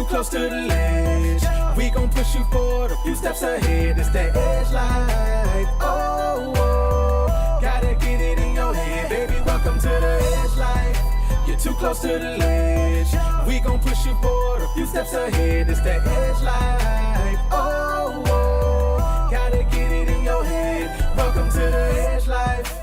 close to the ledge. We gon' push you forward a few steps ahead. It's that edge life. Oh, oh, gotta get it in your head, baby. Welcome to the edge life. You're too close to the ledge. We gon' push you forward a few steps ahead. It's that edge life. Oh, oh, gotta get it in your head. Welcome to the edge life.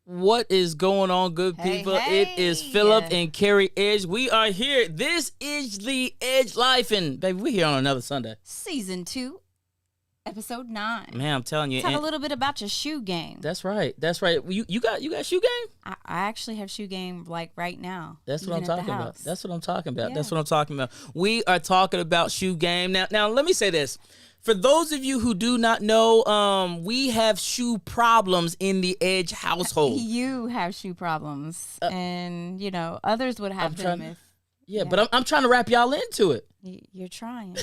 What is going on, good people? Hey. It is Philip and Carrie Edge. We are here. This is the Edge Life, and baby, we're here on another Sunday. Season 2, episode 9. Man, I'm telling you. Talk a little bit about your shoe game. That's right. That's right. You got shoe game? I actually have shoe game like right now. That's what I'm talking about. House. That's what I'm talking about. Yeah. That's what I'm talking about. We are talking about shoe game. Now let me say this. For those of you who do not know, we have shoe problems in the Edge household. You have shoe problems, and others would have them if. Yeah, but I'm trying to wrap y'all into it. You're trying.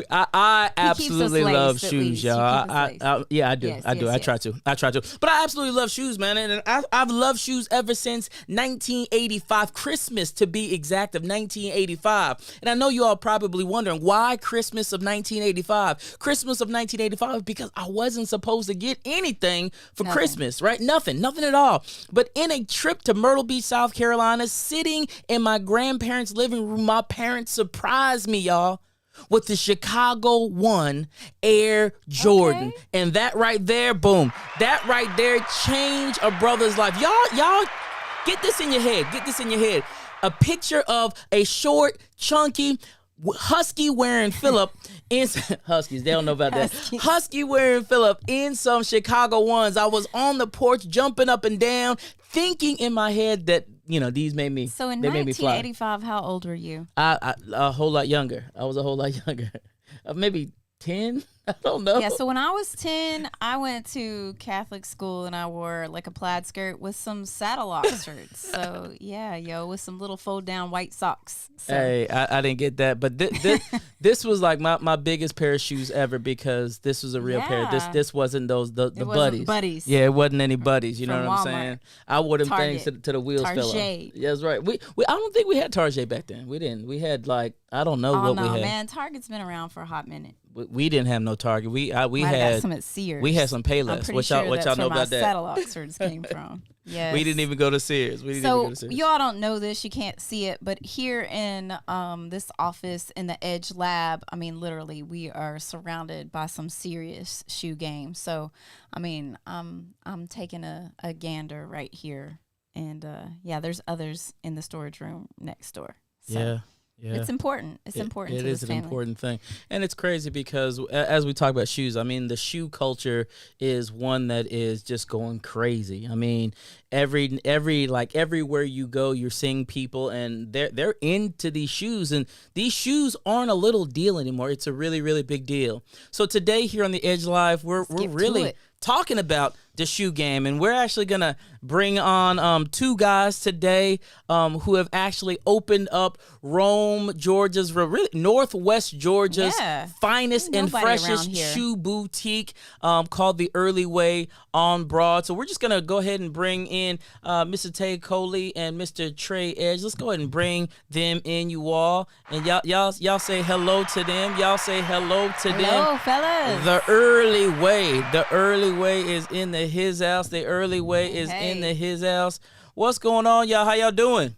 I absolutely love shoes, y'all. I do. Yes, I do. yes, I try to. But I absolutely love shoes, man. And I've loved shoes ever since 1985, Christmas to be exact, of 1985. And I know you all probably wondering why Christmas of 1985. Christmas of 1985 because I wasn't supposed to get anything for Christmas, right? Nothing at all. But in a trip to Myrtle Beach, South Carolina, sitting in my grandparents' living room, my parents surprised me, y'all, with the Chicago 1 Air Jordan. Okay. And that right there, boom, that right there changed a brother's life. Y'all get this in your head. Get this in your head. A picture of a short, chunky, husky wearing Philip in Huskies. They don't know about that. Husky wearing Philip in some Chicago 1s. I was on the porch jumping up and down, thinking in my head that these made me. So in they made me fly. 1985, how old were you? I a whole lot younger. I was a whole lot younger. Maybe 10. I don't know. Yeah, so when I was 10, I went to Catholic school and I wore like a plaid skirt with some saddle Oxfords. So yeah, with some little fold down white socks. So. Hey, I didn't get that, but this was like my biggest pair of shoes ever because this was a real pair. This wasn't the buddies. Yeah, it wasn't any buddies. You know what I'm saying? I wore them things to the wheels fell off. Yeah, that's right. We I don't think we had Target back then. We didn't. We had I don't know what we had. Man, Target's been around for a hot minute. We didn't have no Target. We had got some at Sears. We had some Payless. What y'all know about that? Saddle Oxfords came from. Yes. We didn't even go to Sears. You all don't know this. You can't see it, but here in this office in the Edge Lab, I mean, literally, we are surrounded by some serious shoe game. So, I mean, I'm taking a gander right here, and there's others in the storage room next door. So. Yeah. Yeah. It's important. It's important to this family. It is an important thing. And it's crazy because as we talk about shoes, I mean, the shoe culture is one that is just going crazy. I mean, everywhere you go, you're seeing people and they're into these shoes, and these shoes aren't a little deal anymore. It's a really, really big deal. So today here on the Edge Live, we're really talking about the shoe game, and we're actually gonna bring on two guys today who have actually opened up Rome, Georgia's, really Northwest Georgia's finest and freshest shoe boutique called the Early Way on Broad. So we're just gonna go ahead and bring in Mr. Tay Coley and Mr. Trey Edge. Let's go ahead and bring them in, you all, and y'all say hello to them. Y'all say hello to them. Hello, fellas. The Early Way. The Early Way is in his house. The Early Way is in his house. What's going on, y'all? How y'all doing?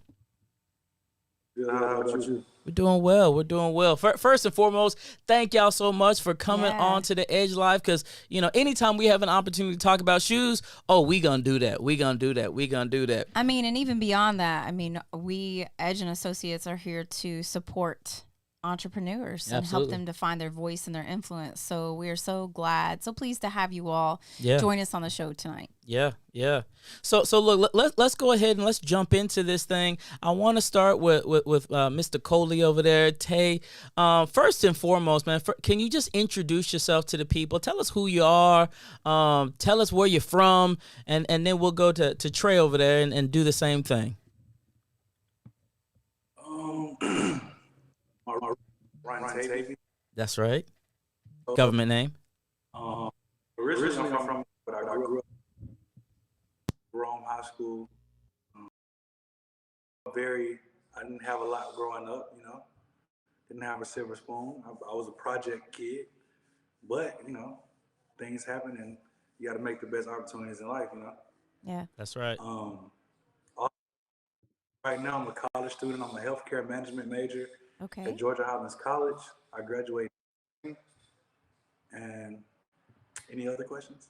Good. How about you? We're doing well. We're doing well. First and foremost, thank y'all so much for coming on to the Edge Live, because, anytime we have an opportunity to talk about shoes, we gonna do that. We gonna do that. I mean, and even beyond that, I mean, we, Edge and Associates, are here to support entrepreneurs and help them to find their voice and their influence. So we are so pleased to have you all join us on the show tonight. Yeah. So look, let's go ahead and let's jump into this thing. I want to start with Mr. Coley over there. Tay, first and foremost, man, can you just introduce yourself to the people? Tell us who you are. Tell us where you're from, and then we'll go to Trey over there and do the same thing. Ryan Tate. That's right. Government name. Um, originally I'm from, but I grew up in Rome High School. Um, I didn't have a lot growing up, you know. Didn't have a silver spoon. I was a project kid, but you know, things happen, and you got to make the best opportunities in life, you know. Yeah. That's right. Right now, I'm a college student. I'm a healthcare management major Okay. at Georgia Highlands College. I graduated. And any other questions?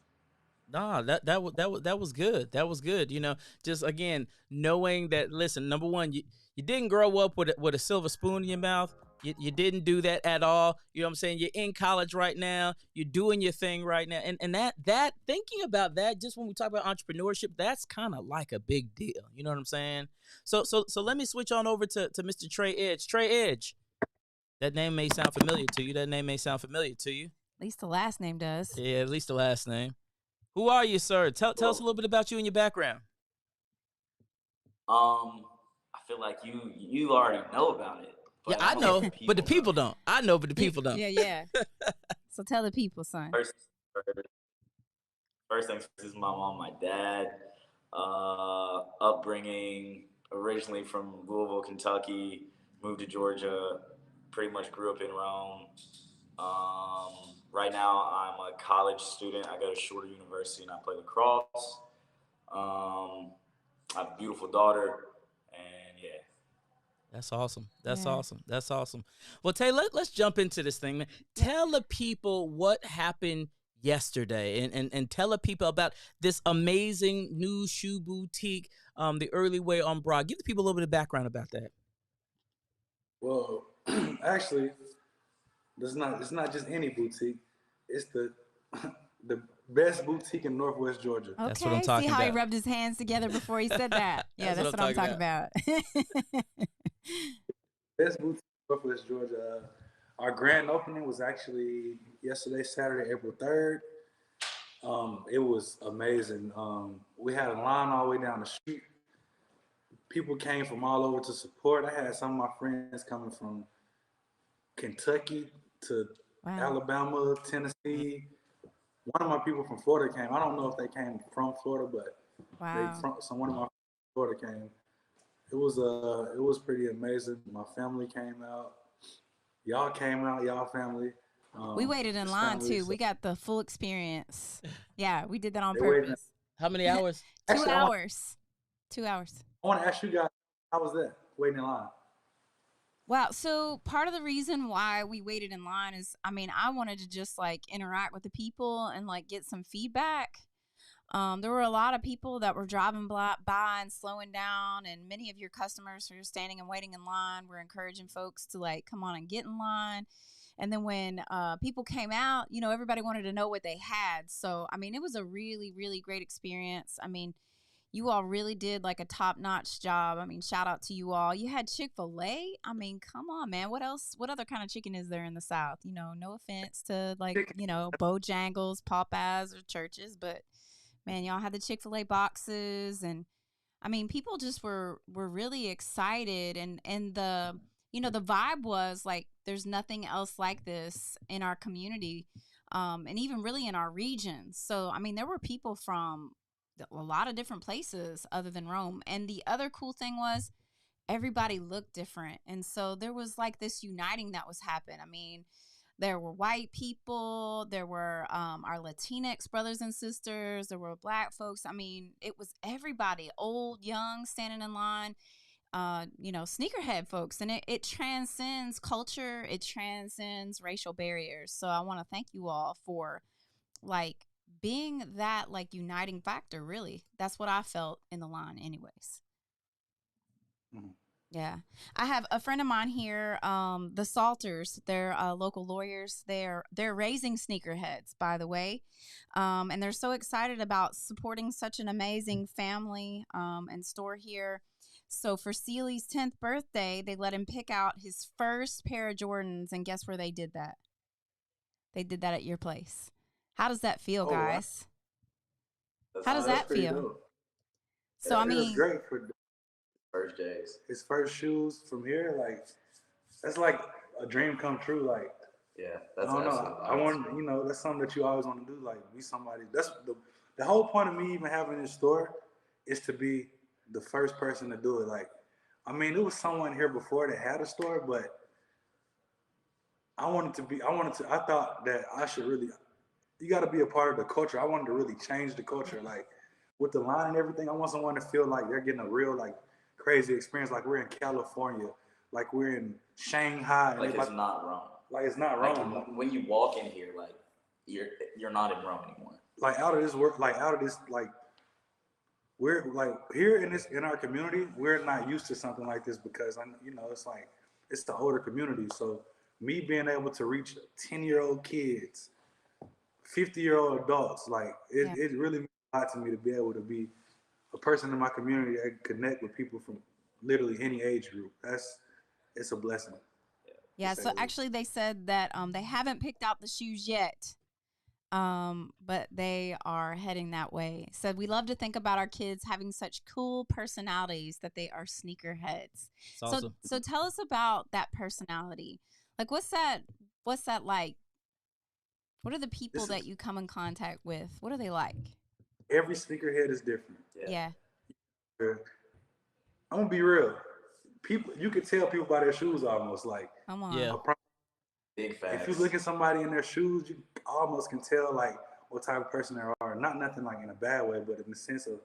Nah, that was good. That was good. You know, just again knowing that. Listen, number one, you didn't grow up with a silver spoon in your mouth. You didn't do that at all. You know what I'm saying? You're in college right now. You're doing your thing right now. And that thinking about that, just when we talk about entrepreneurship, that's kind of like a big deal. You know what I'm saying? So let me switch on over to Mr. Trey Edge. Trey Edge. That name may sound familiar to you. At least the last name does. Yeah, at least the last name. Who are you, sir? Tell us a little bit about you and your background. I feel like you already know about it. Yeah, I know, but the people don't. I know, but the people don't. Yeah. So tell the people, son. First things first, this is my mom, my dad. Upbringing originally from Louisville, Kentucky, moved to Georgia, pretty much grew up in Rome. Right now, I'm a college student. I go to Shorter University and I play lacrosse. I have a beautiful daughter, and yeah. That's awesome. That's awesome. Well, Tay, let's jump into this thing, man. Tell the people what happened yesterday and tell the people about this amazing new shoe boutique, the Early Way on Broad. Give the people a little bit of background about that. Well, actually, it's not just any boutique. It's the best boutique in Northwest Georgia. Okay, that's what I'm talking about. See how he rubbed his hands together before he said that? Yeah, that's what I'm talking about. Best boutique in Northwest Georgia. Our grand opening was actually yesterday, Saturday, April 3rd. It was amazing. We had a line all the way down the street. People came from all over to support. I had some of my friends coming from Kentucky to Alabama, Tennessee. One of my people from Florida came. I don't know if they came from Florida, but one of my Florida came. It was pretty amazing. My family came out. Y'all came out, y'all family. We waited in line too. We got the full experience. Yeah, we did that on purpose. How many hours? 2 hours. 2 hours. I want to ask you guys, how was that, waiting in line? Wow. So part of the reason why we waited in line is, I wanted to just like interact with the people and like get some feedback. There were a lot of people that were driving by and slowing down, and many of your customers who are standing and waiting in line were encouraging folks to like come on and get in line. And then when people came out, you know, everybody wanted to know what they had. So, it was a really, really great experience. You all really did like a top-notch job. Shout out to you all. You had Chick-fil-A. Come on, man. What else? What other kind of chicken is there in the South? You know, no offense to like, Bojangles, Popeyes, or Churches, but man, y'all had the Chick-fil-A boxes, and people just were really excited, and the the vibe was like there's nothing else like this in our community, and even really in our region. So there were people from a lot of different places other than Rome. And the other cool thing was everybody looked different. And so there was like this uniting that was happening. There were white people, there were our Latinx brothers and sisters, there were black folks. It was everybody, old, young, standing in line, sneakerhead folks. And it transcends culture, it transcends racial barriers. So I want to thank you all for like being that like uniting factor. Really, that's what I felt in the line anyways. Yeah, I have a friend of mine here, the Salters. They're local lawyers. They're raising sneakerheads, by the way, and they're so excited about supporting such an amazing family and store here. So for Seeley's 10th birthday, they let him pick out his first pair of Jordans, and guess where they did that? They did that at your place. How does that feel, guys? Wow. How does that feel? Dope. So it feels great for first days. His first shoes from here, like that's like a dream come true. Like Yeah, I that's don't know. absolutely. I want, you know, that's something that you always want to do, like be somebody. That's the whole point of me even having this store is to be the first person to do it. Like, I mean, there was someone here before that had a store, but I thought that I should really, you got to be a part of the culture. I wanted to really change the culture. Like with the line and everything, I want someone to feel like they're getting a real, like crazy experience. Like we're in California, like we're in Shanghai. Like it's not wrong. Like it's not Like wrong. when you walk in here, like you're not in Rome anymore. Like out of this work, like out of this, like we're like here in our community, we're not used to something like this because you know, it's like it's the older community. So me being able to reach 10-year-old kids, 50-year-old adults, like it really means a lot to me to be able to be a person in my community that can connect with people from literally any age group. It's a blessing. Yeah. So actually, they said that they haven't picked out the shoes yet, but they are heading that way. Said we love to think about our kids having such cool personalities that they are sneakerheads. Awesome. So tell us about that personality. Like, what's that like? What are the people that you come in contact with? What are they like? Every sneakerhead is different. Yeah. I'm gonna be real. People, you could tell people by their shoes almost. Like, come on. Yeah. Big facts. If you look at somebody in their shoes, you almost can tell like what type of person they are. Not nothing like in a bad way, but in the sense of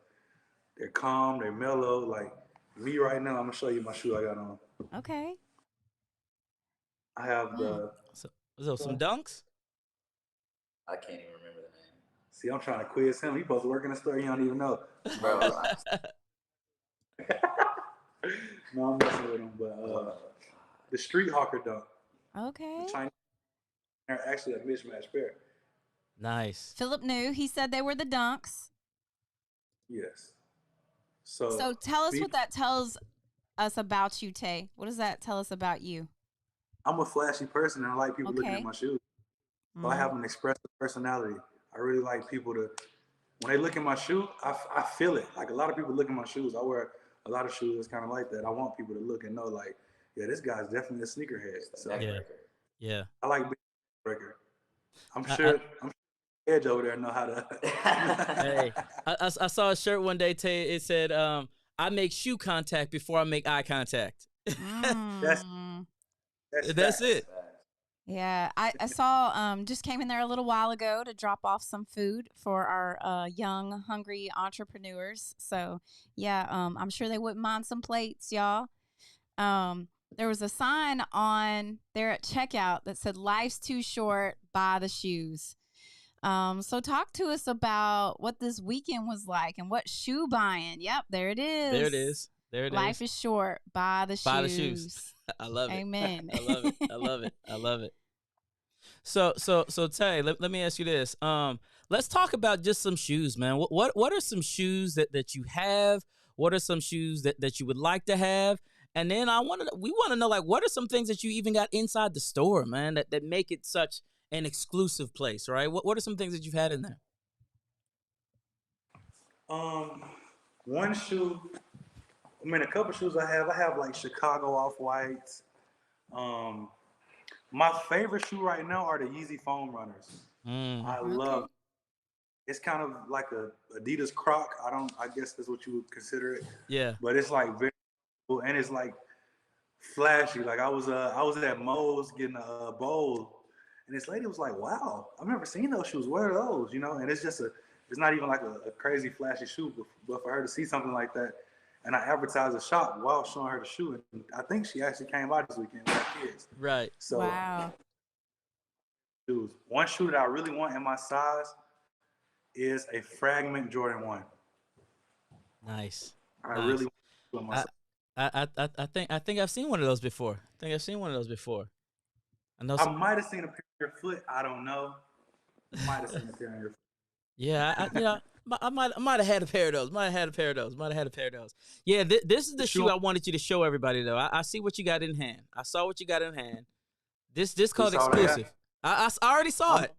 they're calm, they're mellow. Like me right now, I'm gonna show you my shoe I got on. Okay. I have the. So some dunks. I can't even remember the name. See, I'm trying to quiz him. He supposed to work in the store. He don't even know. Bro, No, I'm messing with him. But the Street Hawker dunk. Okay. The Chinese are actually a mismatched pair. Nice. Philip knew. He said they were the dunks. Yes. So tell us what that tells us about you, Tay. What does that tell us about you? I'm a flashy person and I like people looking at my shoes. So I have an expressive personality. I really like people to, when they look at my shoe, I feel it. Like a lot of people look at my shoes. I wear a lot of shoes that's kind of like that. I want people to look and know like, yeah, this guy's definitely a sneakerhead. So Yeah. I like being a breaker. I'm sure Edge over there know how to. Hey, I saw a shirt one day, Tay. It said, I make shoe contact before I make eye contact. That's it. Yeah, I saw just came in there a little while ago to drop off some food for our young, hungry entrepreneurs. So yeah, I'm sure they wouldn't mind some plates, y'all. There was a sign on there at checkout that said "Life's too short, buy the shoes." So talk to us about what this weekend was like and what shoe buying. Yep, there it is. There it is. Life is short, buy the shoes. Buy the shoes. I love it. Amen. I love it. I love it. I love it. So Tay, let me ask you this. Let's talk about just some shoes, man. What are some shoes that you have? What are some shoes that you would like to have? And then we want to know, like, what are some things that you even got inside the store, man, that make it such an exclusive place, right? What are some things that you've had in there? One shoe, a couple shoes I have like Chicago Off-Whites. My favorite shoe right now are the Yeezy Foam Runners. I love it. It's kind of like a Adidas Croc. I guess that's what you would consider it. Yeah. But it's like very cool and it's like flashy. Like I was at Moe's getting a bowl and this lady was like, wow, I've never seen those shoes. What are those? You know, and it's just it's not even like a crazy flashy shoe, but for her to see something like that, and I advertised the shop while showing her the shoe, and I think she actually came by this weekend with her kids. Right. So, wow. Shoes. One shoe that I really want in my size is a Fragment Jordan 1. Nice. I really want in my size. I think I've seen one of those before. I know. I might have seen a pair on your foot. I don't know. Might have seen a pair on your foot. Yeah, I might have had a pair of those. Yeah, this is the shoe I wanted you to show everybody, though. I see what you got in hand. I saw what you got in hand. This called exclusive. I already saw it.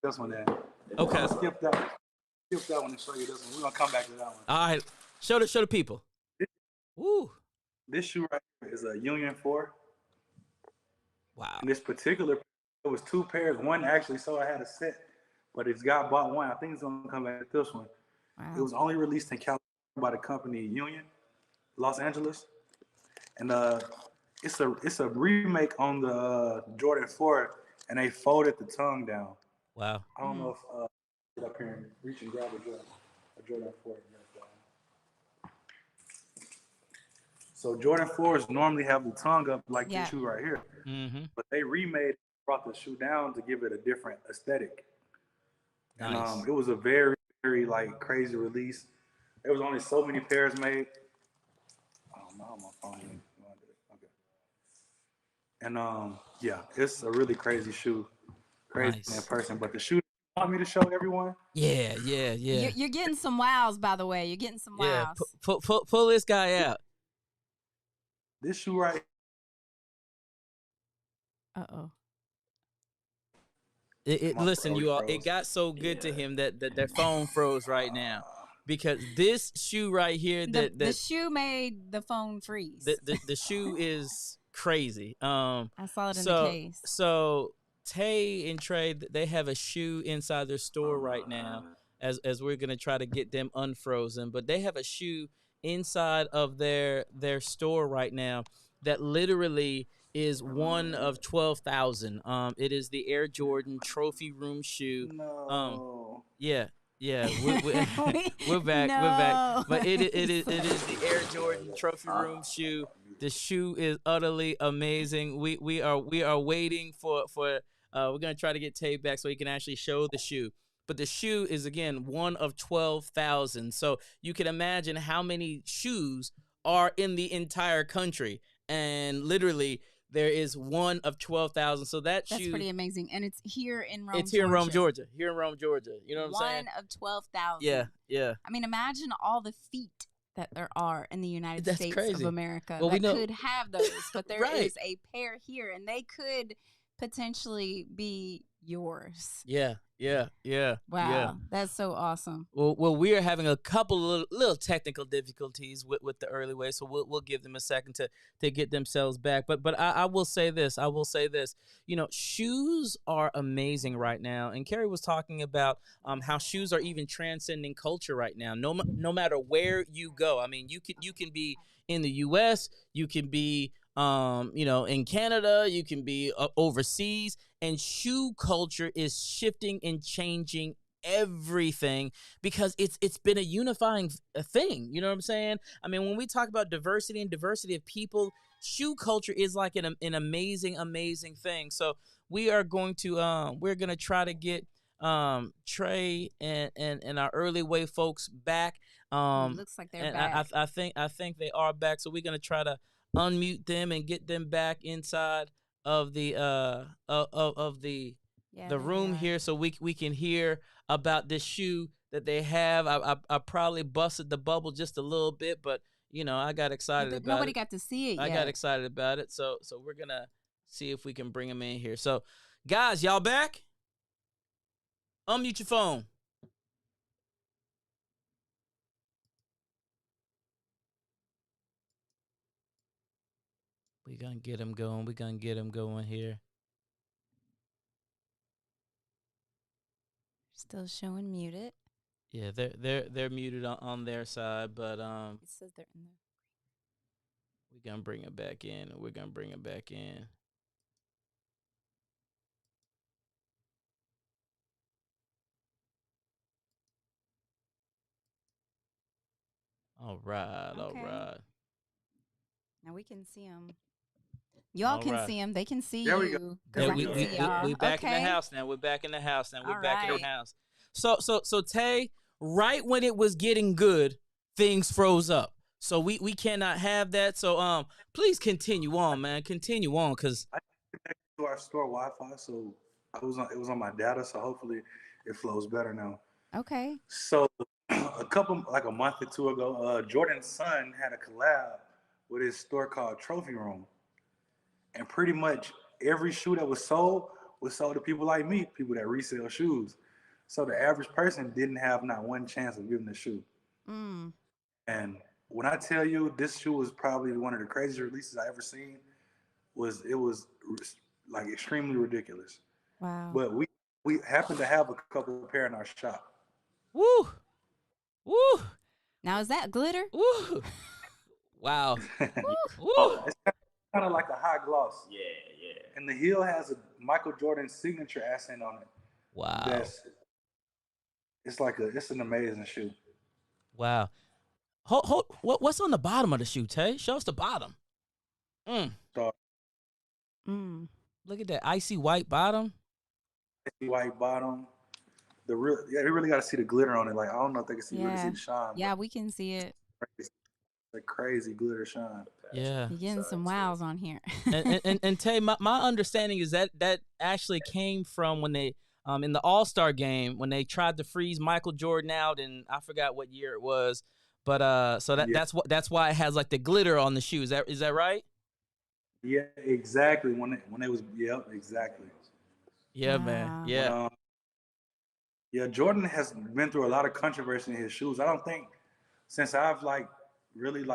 This one, then. Okay. Skip that one and show you this one. We're gonna come back to that one. All right, show the people. Woo. This shoe right here is a Union 4. Wow. And this particular It was two pairs. One actually, so I had a set, but it's got bought one. I think it's gonna come back with this one. It Wow. was only released in California by the company Union, Los Angeles, and it's a remake on the Jordan 4, and they folded the tongue down. Wow. I don't know if get up here and reach and grab a Jordan 4. So Jordan 4s normally have the tongue up like Yeah. this shoe right here, Mm-hmm. but they remade, brought the shoe down to give it a different aesthetic. And Nice. it was a very, very like crazy release. There was only so many pairs made. I don't know how my phone is. Okay. And yeah, it's a really crazy shoe, crazy in Nice. person. But the shoe you want me to show everyone, Yeah, yeah, yeah. You're getting some wows, by the way. You're getting some Yeah, wows. pull this guy out. this shoe right Uh-oh. my Listen, phone you all, it froze. got so good to him that their phone froze right now, because this shoe right here, The shoe made the phone freeze. the shoe is crazy. I saw it in the So case. so Tay and Trey, they have a shoe inside their store right now, as we're gonna try to get them unfrozen. But they have a shoe inside of their store right now that literally is one of 12,000. It is the Air Jordan Trophy Room shoe. No. Yeah, yeah, we're back, we're back. But it is the Air Jordan Trophy Room shoe. The shoe is utterly amazing. We are waiting for we're gonna try to get Tay back so he can actually show the shoe. But the shoe is again one of 12,000. So you can imagine how many shoes are in the entire country, and literally there is one of 12,000. So That's shoe, pretty amazing. And it's here in Rome, it's here in Rome, Georgia. Here in Rome, Georgia. You know what I'm saying? One of 12,000. Yeah, yeah. I mean, imagine all the feet that there are in the United That's States crazy. of America Well, we that know- could have those, but there Right. is a pair here, and they could potentially be yours. Yeah, yeah, yeah. Wow, Yeah. that's so awesome. Well, we are having a couple of little technical difficulties with the early way, so we'll give them a second to get themselves back. But I will say this. I will say this. You know, shoes are amazing right now, and Carrie was talking about how shoes are even transcending culture right now. No matter where you go. I mean, you can be in the U.S., you can be in Canada, you can be overseas, and shoe culture is shifting and changing everything because it's been a unifying thing. You know what I'm saying? I mean, when we talk about diversity and diversity of people, shoe culture is like an amazing thing. So we are going to we're gonna try to get Trey and our early way folks back. It looks like they're and back. I think they are back. So we're gonna try to unmute them and get them back inside of the Yeah, the there room they are. here, so we can hear about this shoe that they have. I probably busted the bubble just a little bit, but I got excited about Nobody it. got to see it I yet. got excited about it, so we're gonna see if we can bring them in here. So, guys, y'all back? Unmute your phone. We gonna get them going. We gonna get them going here. Still showing muted. Yeah, they're muted on their side, but It says they're in there. we're gonna bring it back in. We're gonna bring it back in. All right, all Okay. right. Now we can see them. Y'all All can right. see them. They can see There we you. go. 'Cause Yeah, I can see y'all. we back in Okay. the house now. We're back in the house now. We're All back in right. the house. So Tay, right when it was getting good, things froze up. So we cannot have that. So please continue on, man. Continue on, cause To our store Wi-Fi, so it was on my data, so hopefully it flows better now. Okay. So a month or two ago, Jordan's son had a collab with his store called Trophy Room, and pretty much every shoe that was sold to people like me, people that resell shoes. So the average person didn't have not one chance of getting the shoe. Mm. And when I tell you this shoe was probably one of the craziest releases I ever seen, it was like extremely ridiculous. Wow. but we happen to have a couple of pair in our shop. Woo, woo, Now is that glitter? woo. Wow. Woo. It's kind of like a high gloss. Yeah, yeah. And the heel has a Michael Jordan signature accent on it. Wow. It's an amazing shoe. Wow. What's on the bottom of the shoe, Tay? Show us the bottom. So Look at that icy white bottom. white bottom. You really got to see the glitter on it. Like I don't know if they can really see the shine. Yeah, we can see it. It's a crazy glitter shine. Yeah. You're getting some wows on here. and Tay, my understanding is that actually came from when they in the All-Star game when they tried to freeze Michael Jordan out, and I forgot what year it was, but so that's why it has like the glitter on the shoe. Is that right? Yeah, exactly. When it was, exactly. Yeah, man. Yeah. Yeah, Jordan has been through a lot of controversy in his shoes. I don't think since I've really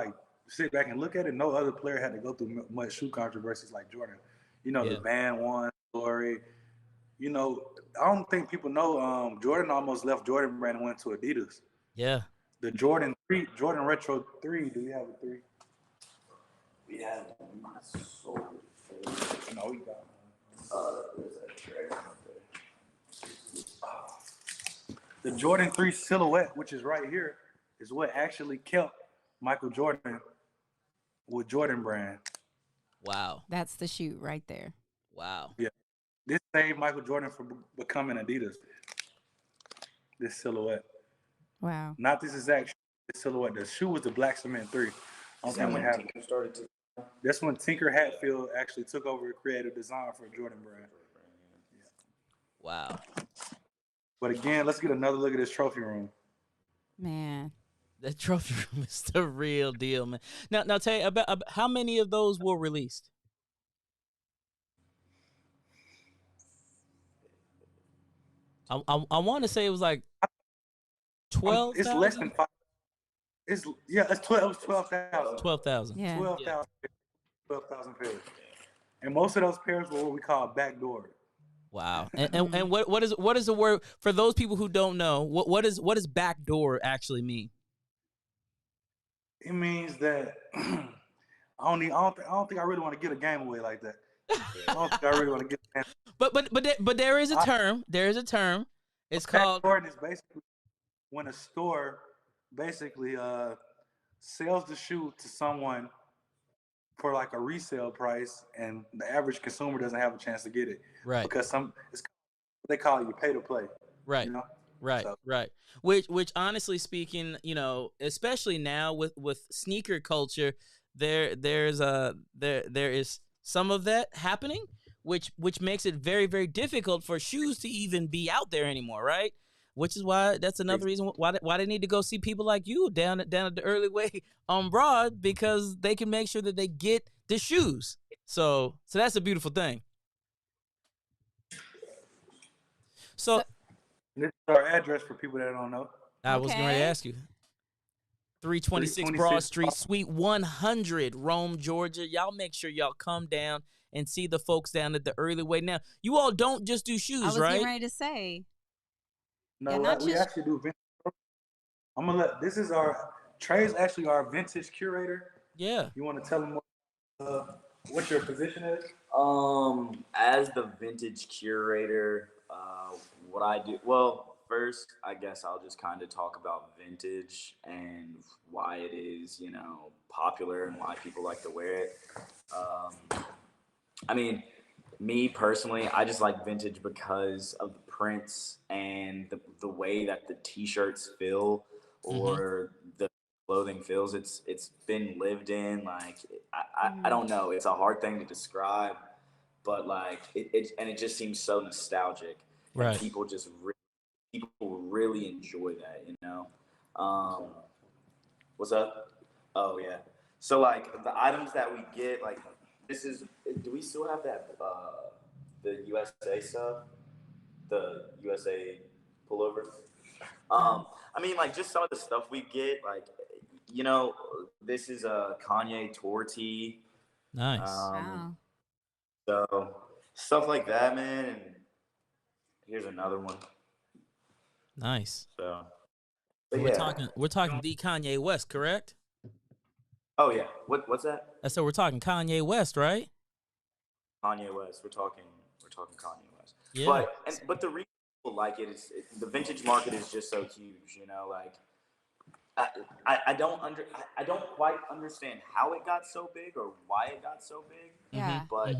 sit back and look at it, no other player had to go through much shoe controversies like Jordan. The Van One story. I don't think people know Jordan almost left Jordan brand and went to Adidas. Yeah. The Jordan Retro 3. Do you have a 3? We have sold. No, we got There's that tray up there. the Jordan 3 silhouette, which is right here, is what actually kept Michael Jordan with Jordan brand. Wow. That's the shoe right there. Wow. Yeah. This saved Michael Jordan from becoming Adidas. This silhouette. Wow. Not this exact silhouette. The shoe was the Black Cement 3. That's when Tinker Hatfield actually took over the creative design for Jordan brand. Yeah. Wow. But again, let's get another look at this trophy room. Man. That trophy room is the real deal, man. Now tell you about how many of those were released? I want to say it was like 12. It's less than 5. It's 12. It was 12,000. 12,000. Yeah. 12,000 pairs. And most of those pairs were what we call backdoor. Wow. And what is the word for those people who don't know? What does backdoor actually mean? It means that I don't think I really want to get a game away like that. I don't think I really want to get a game. But there is a term. There is a term. It's called backdoor is basically when a store basically sells the shoe to someone for like a resale price, and the average consumer doesn't have a chance to get it. Right. Because it's what they call you pay to play. Right. Right. So. Right. Which honestly speaking, especially now with sneaker culture, there is some of that happening, which makes it very, very difficult for shoes to even be out there anymore, right? Which is why that's another reason why they need to go see people like you down at the early way on Broad, because they can make sure that they get the shoes. So that's a beautiful thing. So this is our address for people that don't know. I was going to ask you. 326 Broad Street, Suite 100, Rome, Georgia. Y'all make sure y'all come down and see the folks down at the early way. Now, you all don't just do shoes, I was right? getting ready to say. No, we actually do vintage. This is Trey's actually our vintage curator. Yeah. You want to tell him what your position is? As the vintage curator, what I do, well, first, I guess I'll just kind of talk about vintage and why it is, popular and why people like to wear it. I mean, me personally, I just like vintage because of the prints and the way that the t-shirts feel or the clothing feels. It's been lived in. Like I don't know. It's a hard thing to describe, but like it just seems so nostalgic. Right. And people really enjoy that. What's up? Oh yeah. So like the items that we get, like this is. Do we still have that? The USA stuff, the USA pullover. I mean, like just some of the stuff we get, like, this is a Kanye tour tee. Nice. Wow. So stuff like that, man. And Here's another one. Nice. So, we're talking the Kanye West, correct? Oh yeah. What's that? So we're talking Kanye West, right? Kanye West. We're talking Kanye West. Yeah. But the reason people like it is the vintage market is just so huge. Like I don't quite understand how it got so big or why it got so big. Yeah. But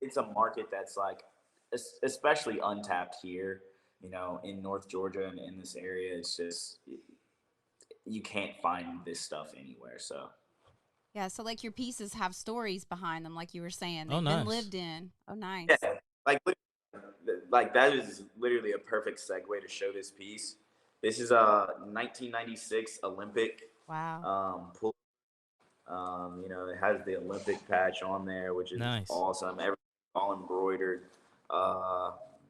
it's a market that's like, especially untapped here. In North Georgia and in this area, it's just you can't find this stuff anywhere. So. Yeah, so like your pieces have stories behind them, like you were saying. Oh, They've nice. been lived in. Oh, nice. Yeah, like that is literally a perfect segue to show this piece. This is a 1996 Olympic. Wow. Pull. It has the Olympic patch on there, which is nice. Awesome. Everything all embroidered.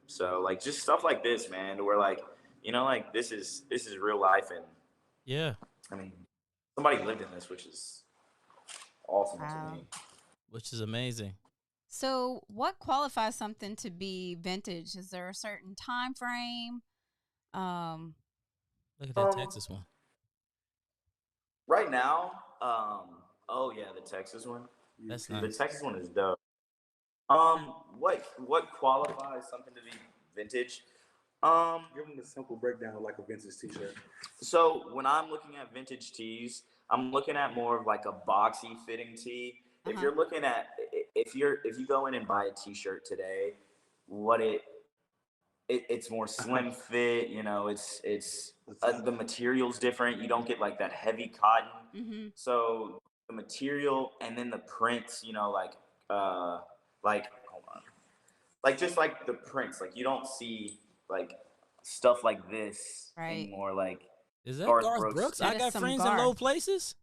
So like just stuff like this, man, where like like this is real life, and yeah, I mean somebody lived in this, which is awesome to me. Which is amazing. So what qualifies something to be vintage? Is there a certain time frame? Look at that Texas one. Right now, oh yeah, the Texas one. That's nice. The Texas one is dope. What qualifies something to be vintage? Give them a simple breakdown of like a vintage t-shirt. So when I'm looking at vintage tees, I'm looking at more of like a boxy fitting tee. If you're looking at if you go in and buy a t-shirt today, it's more slim fit. It's the material's different. You don't get like that heavy cotton. So the material and then the prints, like hold on, like just like the prints, like you don't see like stuff like this anymore. Like, is that Garth Brooks? I got friends in low places.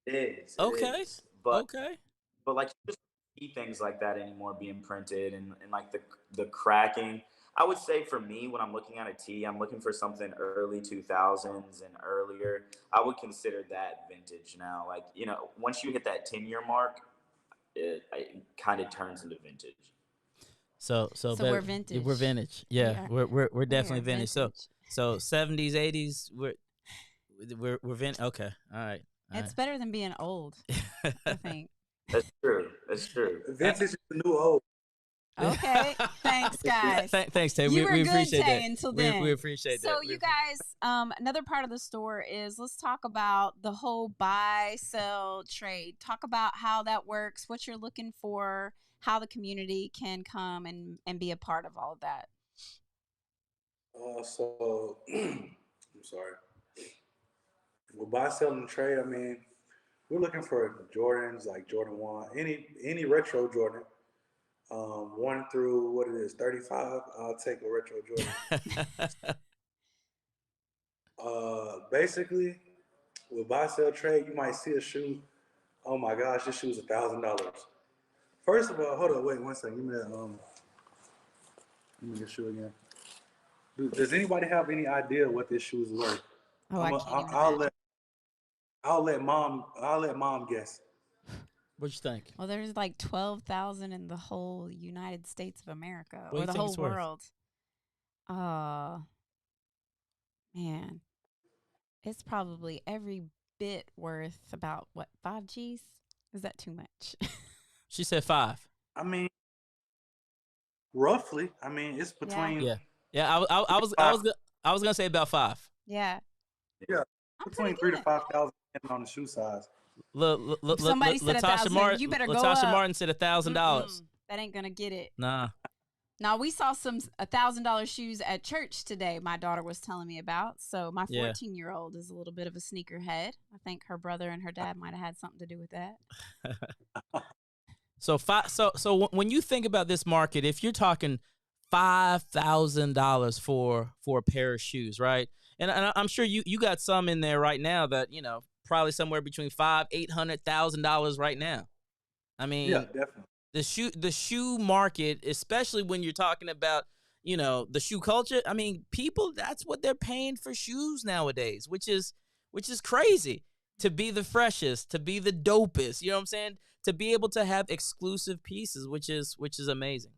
It is. Okay. But like you just see things like that anymore being printed and like the cracking. I would say for me, when I'm looking at a tee, I'm looking for something early 2000s and earlier. I would consider that vintage now. Like, once you hit that 10-year mark, it kind of turns into vintage. So we're vintage. We're vintage. Yeah. We're definitely vintage. Vintage. So 70s, 80s, we're vintage. Okay. All right. It's better than being old, I think. That's true. Vintage is the new old. Okay, thanks, guys. Thanks, Tay. We appreciate good, Tay, that. until then. We appreciate that. So, you guys, another part of the store is let's talk about the whole buy, sell, trade. Talk about how that works, what you're looking for, how the community can come and be a part of all of that. So, I'm sorry. Well, buy, sell, and trade, I mean, we're looking for Jordans, like Jordan 1, any retro Jordan. 1 through 35. I'll take a retro Jordan. Basically, with buy, sell, trade, you might see a shoe. Oh my gosh, this shoe's $1,000. First of all, hold on, wait 1 second. Give me the shoe again. Does anybody have any idea what this shoe is worth? Oh, I'll let mom guess. What you think? Well, there's like 12,000 in the whole United States of America, or the whole world. Man, it's probably every bit worth about what, 5 G's? Is that too much? She said 5. I mean, roughly. I mean, it's between. Yeah. I was gonna say about 5. Yeah. Yeah. Between 3,000 to 5,000 on the shoe size. Somebody said $1,000. You better go up. Latasha Martin said $1,000. That ain't gonna get it. Nah. Now we saw some $1,000 shoes at church today. My daughter was telling me about. So my 14-year-old is a little bit of a sneakerhead. I think her brother and her dad might have had something to do with that. So when you think about this market, if you're talking $5,000 for a pair of shoes, right? And I'm sure you got some in there right now that probably somewhere between $500,000-$800,000 right now. I mean, yeah, definitely. The shoe market, especially when you're talking about the shoe culture. I mean, people, that's what they're paying for shoes nowadays, which is crazy. To be the freshest, to be the dopest, you know what I'm saying? To be able to have exclusive pieces, which is amazing.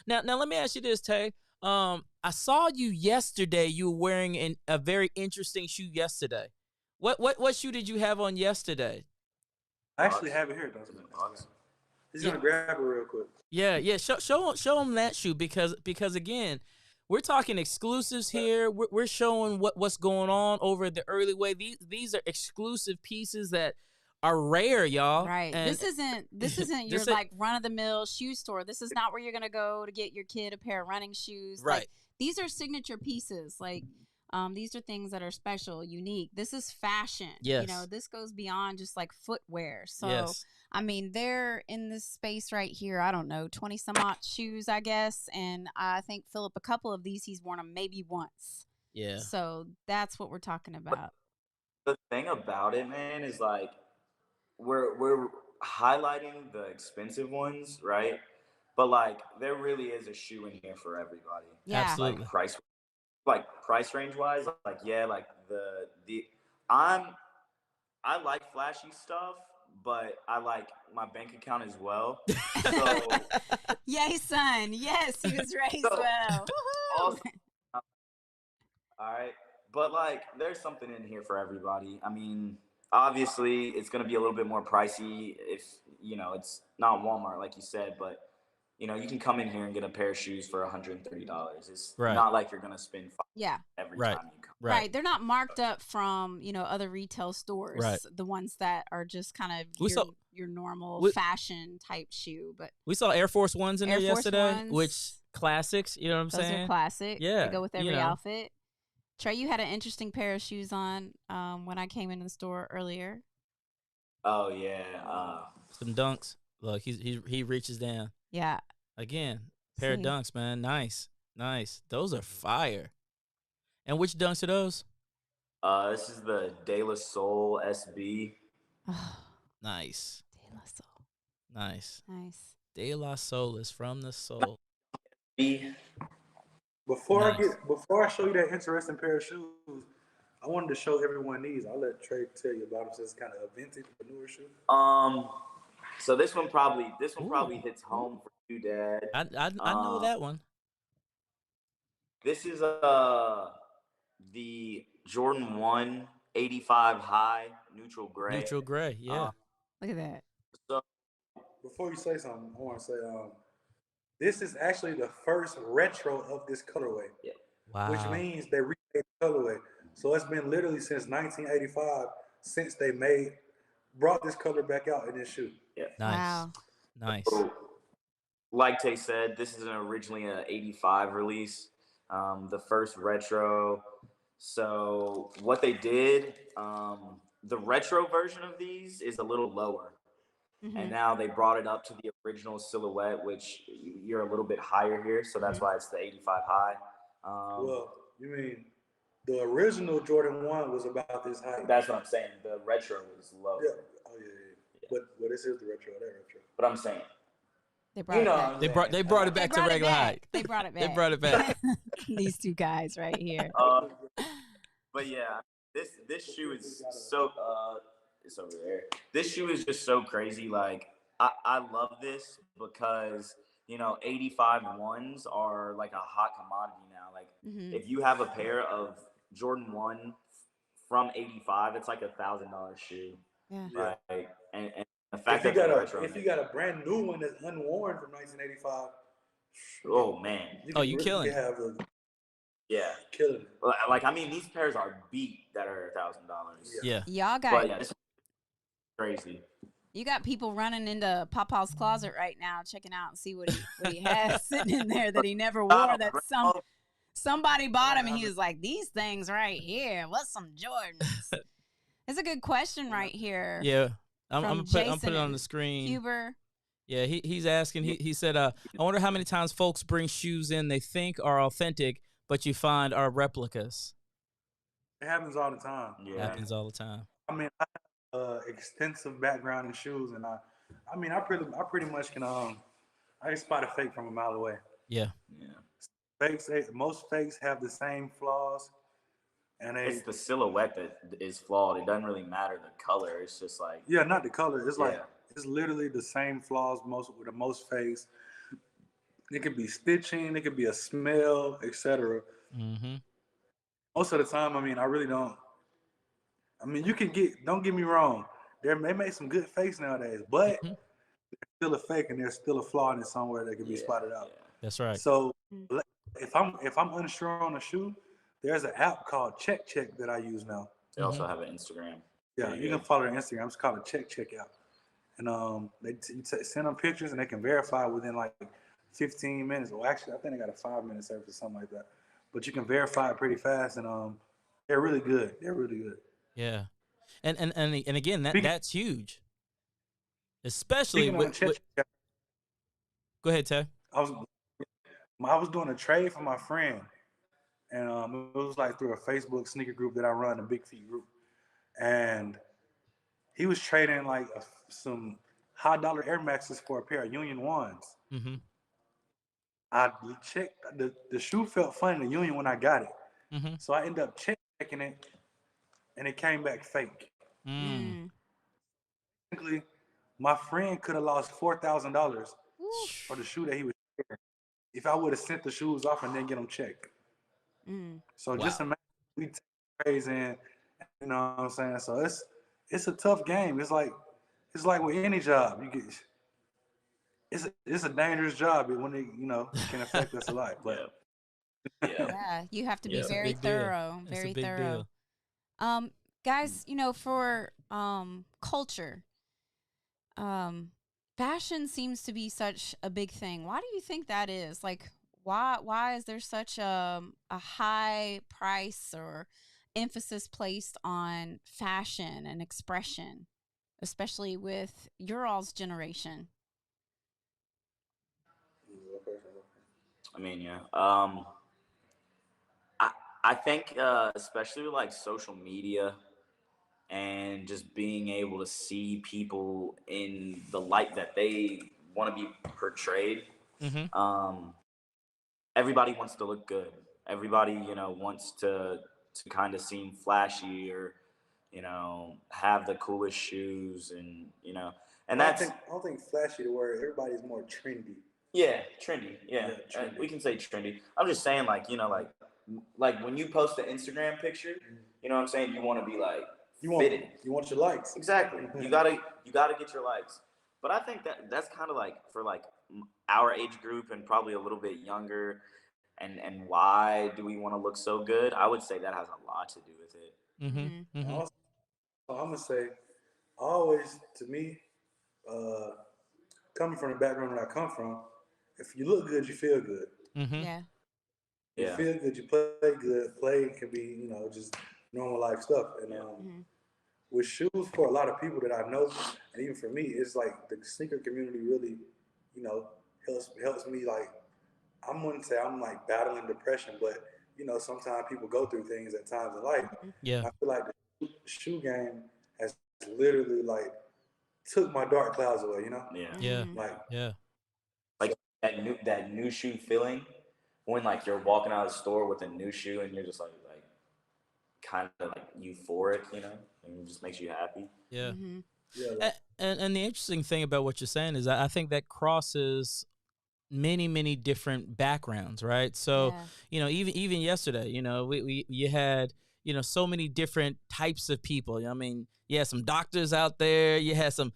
Now let me ask you this, Tay. I saw you yesterday. You were wearing a very interesting shoe yesterday. What shoe did you have on yesterday? I actually have it here. He's gonna grab it real quick. Yeah. Show him that shoe because again, we're talking exclusives here. We're showing what's going on over at the Early Way. These are exclusive pieces that are rare, y'all. Right. And this isn't your like run of the mill shoe store. This is not where you're gonna go to get your kid a pair of running shoes. Right. Like, these are signature pieces. Like, these are things that are special, unique. This is fashion. Yes. You know, this goes beyond just like footwear. So yes. I mean, they're in this space right here. I don't know, 20 some odd shoes, I guess. And I think Philip, a couple of these, he's worn them maybe once. Yeah. So that's what we're talking about. The thing about it, man, is like we're highlighting the expensive ones, right? But like there really is a shoe in here for everybody. Yeah. Absolutely. Price range wise, like I like flashy stuff, but I like my bank account as well. So, yay, son. Yes, he was raised well. Also, all right. But like there's something in here for everybody. I mean, obviously it's gonna be a little bit more pricey if it's not Walmart like you said, but you can come in here and get a pair of shoes for $130. It's not like you're gonna spend every time you come. Right. They're not marked up from, other retail stores. Right. The ones that are just kind of your normal fashion type shoe. But we saw Air Force Ones in there yesterday, which classics, you know what I'm saying? Those are classic. Yeah. They go with every outfit. Trey, you had an interesting pair of shoes on when I came into the store earlier. Oh yeah. Some dunks. Look, he reaches down. Yeah. Again, pair of dunks, man. Nice. Those are fire. And which dunks are those? This is the De La Soul SB. Nice. De La Soul. Nice. De La Soul is from the soul. Before I show you that interesting pair of shoes, I wanted to show everyone these. I'll let Trey tell you about them since it's kind of a vintage, a newer shoe. So this one probably hits home for you, Dad. I know that one. This is the Jordan 1 85 high neutral gray. Neutral gray, yeah. Look at that. So before you say something, I want to say this is actually the first retro of this colorway. Yeah. Wow. Which means they remade the colorway. So it's been literally since 1985 since they brought this color back out in this shoe. Yeah. Nice. Wow. Nice. So, like Tay said, this is originally an 85 release, the first retro. So what they did, the retro version of these is a little lower. Mm-hmm. And now they brought it up to the original silhouette, which you're a little bit higher here. So that's why it's the 85 high. Well, you mean the original Jordan 1 was about this height? That's what I'm saying. The retro was low. Yeah. Oh, yeah. But this is the retro, that retro. But I'm saying. They brought it back. They brought it back to regular height. They brought it back. They brought it back. These two guys right here. But yeah, this shoe is so it's over there. This shoe is just so crazy. Like I love this because 85 ones are like a hot commodity now. Like if you have a pair of Jordan 1 from 85, it's like $1,000 shoe. Yeah. Right. And the fact if you got a brand new one that's unworn from 1985. Oh man. You killing it. Yeah. Killing it. Like I mean, these pairs are beat that are $1,000. Yeah. Y'all got. But, yeah, it's crazy. You got people running into Papa's closet right now, checking out and see what he has sitting in there that he never wore. That somebody bought him, and he was like, "These things right here. What's some Jordans?" It's a good question right here. Yeah, I'm putting it on the screen. Huber. Yeah, he's asking. He said, "I wonder how many times folks bring shoes in they think are authentic, but you find are replicas." It happens all the time. Yeah, it happens all the time. I mean, I have extensive background in shoes, and I pretty much can I can spot a fake from a mile away. Yeah. Most fakes have the same flaws, and it's the silhouette that is flawed. It doesn't really matter the color. It's just like not the color. It's like it's literally the same flaws with most fakes. It could be stitching, it could be a smell, etc. Mm-hmm. Most of the time, I mean, I really don't. I mean, you can get. Don't get me wrong. They make some good fakes nowadays, but Mm-hmm. still a fake, and there's still a flaw in it somewhere that can be spotted out. That's right. So if I'm unsure on a shoe, there's an app called Check that I use now. They also have an Instagram. Yeah, you can follow their Instagram. It's called a Check app, and send them pictures, and they can verify within like 15 minutes. Well, actually, I think they got a 5-minute service or something like that. But you can verify it pretty fast, and they're really good. They're really good. Yeah, and again, that's huge, especially Speaking with. Go ahead, Ted. I was doing a trade for my friend, and it was like through a Facebook sneaker group that I run, a Big Feet group, and he was trading like some high dollar Air Maxes for a pair of Union ones. Mm-hmm. I checked the shoe felt funny, the Union, when I got it, Mm-hmm. so I ended up checking it, and it came back fake. Technically, my friend could have lost $4,000 for the shoe that he was wearing if I would have sent the shoes off and then get them checked. So just imagine we take trades in, you know what I'm saying? So it's a tough game. It's like with any job, you get it's a dangerous job when it can affect us a lot. But yeah, you have to be very thorough, very thorough. Deal. Guys, for culture, fashion seems to be such a big thing. Why do you think that is? Like, why is there such a high price or emphasis placed on fashion and expression, especially with your all's generation? I mean, yeah. I think especially with like social media and just being able to see people in the light that they want to be portrayed. Mm-hmm. Everybody wants to look good. Everybody, wants to kind of seem flashy or, have the coolest shoes and that's. I don't think flashy the word. Everybody's more trendy. Yeah, trendy. Yeah, trendy. We can say trendy. I'm just saying, like when you post an Instagram picture, you know what I'm saying. You want to be like fitted. You want your likes. Exactly. You gotta get your likes. But I think that's kind of like for like our age group and probably a little bit younger. And why do we want to look so good? I would say that has a lot to do with it. Mm-hmm. Mm-hmm. Also, I'm gonna say, always to me, coming from the background that I come from, if you look good, you feel good. Mm-hmm. Yeah. You feel good, you play good. Play can be, just normal life stuff. And with shoes, for a lot of people that I know, and even for me, it's like the sneaker community really, helps me. Like, I wouldn't say I'm like battling depression, but sometimes people go through things at times in life. Yeah. I feel like the shoe game has literally like took my dark clouds away. Yeah. Like that new shoe feeling when like you're walking out of the store with a new shoe and you're just like kind of like euphoric, and it just makes you happy. Yeah. Mm-hmm. Yeah. And the interesting thing about what you're saying is I think that crosses many different backgrounds, right? So even yesterday, you had so many different types of people. I mean, you had some doctors out there. You got some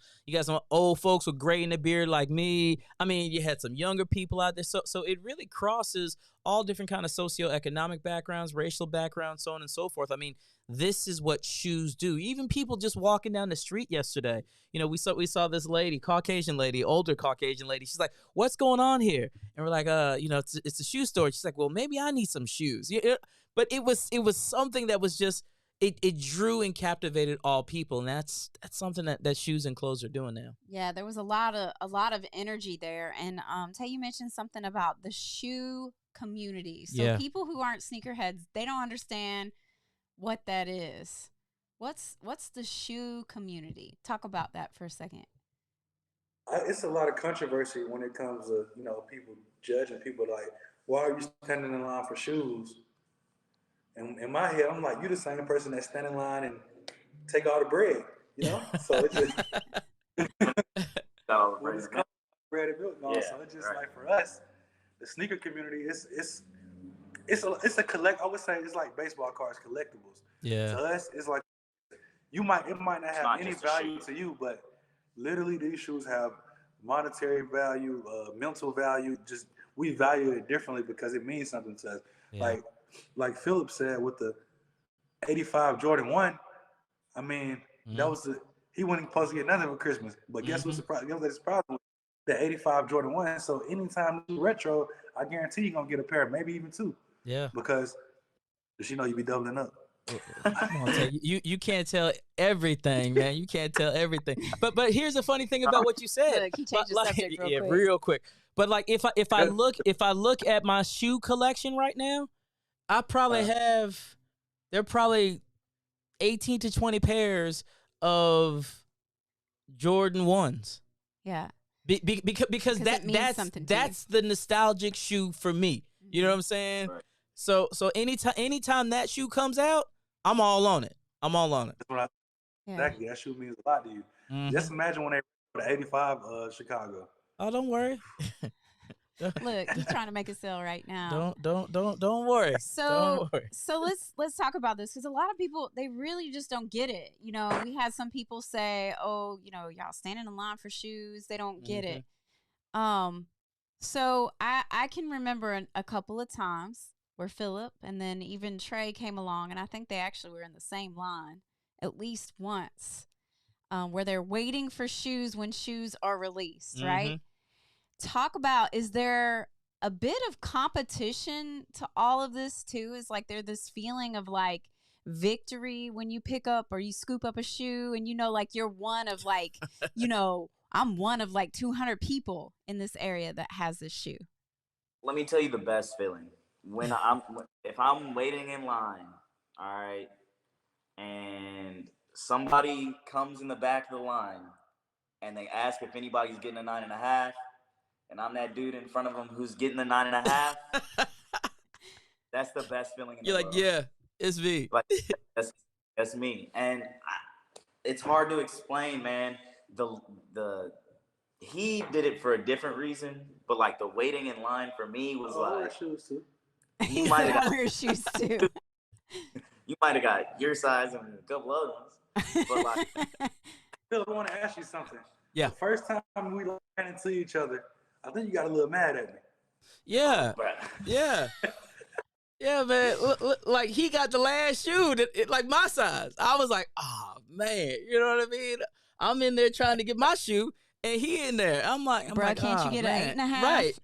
old folks with gray in the beard like me. I mean, you had some younger people out there. So it really crosses all different kind of socioeconomic backgrounds, racial backgrounds, so on and so forth. I mean, this is what shoes do. Even people just walking down the street yesterday, we saw this lady, Caucasian lady, older Caucasian lady. She's like, "What's going on here?" And we're like, it's a shoe store." She's like, "Well, maybe I need some shoes." Yeah, but it was something that was just it drew and captivated all people, and that's something that shoes and clothes are doing now. Yeah, there was a lot of energy there, and Tay, you mentioned something about the shoe community. So people who aren't sneakerheads, they don't understand what that is. What's the shoe community? Talk about that for a second. It's a lot of controversy when it comes to people judging people like, why are you standing in line for shoes? And in my head, I'm like, you're the same person that stand in line and take all the bread, So it's just bread and milk, so it's just like for us, the sneaker community, it's a collect. I would say it's like baseball cards, collectibles. Yeah. To us, it's like it might not have any value to you, but literally these shoes have monetary value, mental value. Just we value it differently because it means something to us. Yeah. Like Philip said with the 85 Jordan 1, I mean, that was he wasn't supposed to get nothing for Christmas. But guess what's the problem? Guess what's the problem? The 85 Jordan 1. So anytime you retro, I guarantee you're going to get a pair, maybe even two. Yeah. Because you know you be doubling up. Come on, you can't tell everything, man. You can't tell everything. But here's the funny thing about what you said. Look, he changed the subject real quick. Real quick. But like if I look at my shoe collection right now, I probably there are probably 18 to 20 pairs of Jordan 1s. Yeah. Because that's the nostalgic shoe for me. You know what I'm saying? Right. So anytime that shoe comes out, I'm all on it. That's what exactly. That shoe means a lot to you. Just imagine when they were the 85 Chicago. Oh, don't worry. Look, he's trying to make a sale right now. Don't worry. So don't worry. So let's talk about this because a lot of people, they really just don't get it. You know, we had some people say, "Oh, you know, y'all standing in line for shoes." They don't get it. So I can remember a couple of times where Philip and then even Trey came along, and I think they actually were in the same line at least once, where they're waiting for shoes when shoes are released, right? Talk about, is there a bit of competition to all of this too? Is like there's this feeling of like victory when you pick up or you scoop up a shoe and you know like you're one of like, you know, I'm one of like 200 people in this area that has this shoe. Let me tell you the best feeling. If I'm waiting in line, all right, and somebody comes in the back of the line and they ask if anybody's getting a 9.5, and I'm that dude in front of them who's getting the 9.5. That's the best feeling in the world. You're like, yeah, it's me. Like, that's me. And it's hard to explain, man. He did it for a different reason, but like the waiting in line for me was like, shoes too. You might have got wear shoes too. You might have got your size and a couple other ones, but like, Phil, I want to ask you something. Yeah. The first time we ran into each other, I think you got a little mad at me. Yeah. but Yeah. Yeah, man. Like he got the last shoe like my size. I was like, oh man, you know what I mean? I'm in there trying to get my shoe, and he in there. I'm like, can't you get man. an 8.5? Right.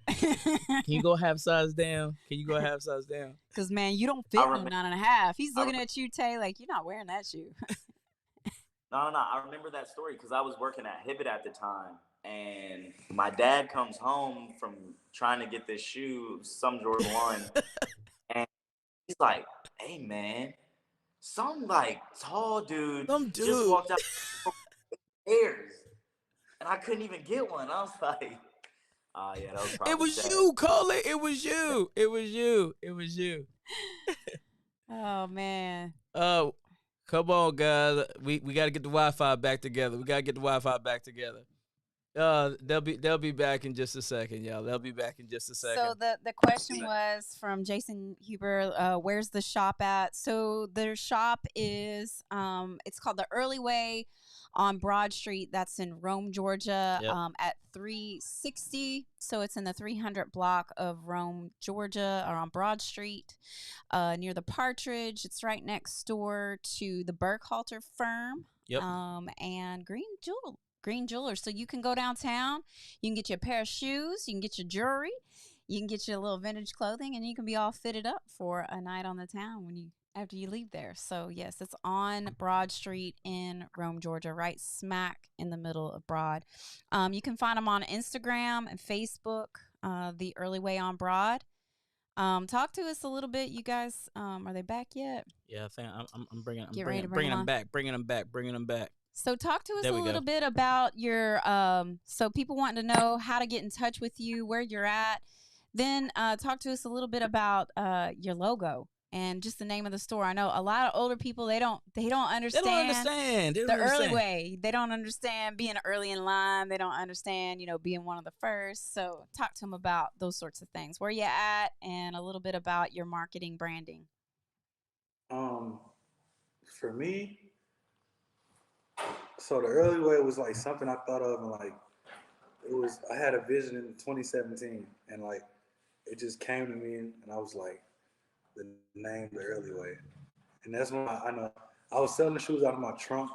Can you go half size down? Because man, you don't fit in 9.5. He's looking at you, Tay, like you're not wearing that shoe. No. I remember that story because I was working at Hibbett at the time, and my dad comes home from trying to get this shoe, some Jordan 1, and he's like, "Hey man, some like tall dude just walked out stairs, and I couldn't even get one." I was like, "Oh yeah, that was probably It was sad." you, Colin. It was you. Oh man. Come on, guys. We got to get the Wi-Fi back together. They'll be back in just a second, y'all. So the question was from Jason Huber, where's the shop at? So their shop is it's called the Early Way on Broad Street. That's in Rome, Georgia, at 360. So it's in the 300 block of Rome, Georgia, or on Broad Street, near the Partridge. It's right next door to the Burkhalter firm. Yep. And Green Jewelers. So you can go downtown, you can get you a pair of shoes, you can get your jewelry, you can get you a little vintage clothing, and you can be all fitted up for a night on the town after you leave there. So yes, it's on Broad Street in Rome, Georgia, right smack in the middle of Broad. You can find them on Instagram and Facebook, the Early Way on Broad. Talk to us a little bit, you guys. Are they back yet? Yeah, I think I'm bringing them back. So talk to us a little bit about your, so people wanting to know how to get in touch with you, where you're at. Then talk to us a little bit about your logo. and just the name of the store. I know a lot of older people, they don't understand. They don't understand. They don't the understand. early way. They don't understand being early in line. They don't understand, being one of the first. So talk to them about those sorts of things. Where you at, and a little bit about your marketing branding. For me, so the early way was like something I thought of, and like I had a vision in 2017, and like it just came to me, and I was like, the name, the early way. And that's when I know I was selling shoes out of my trunk,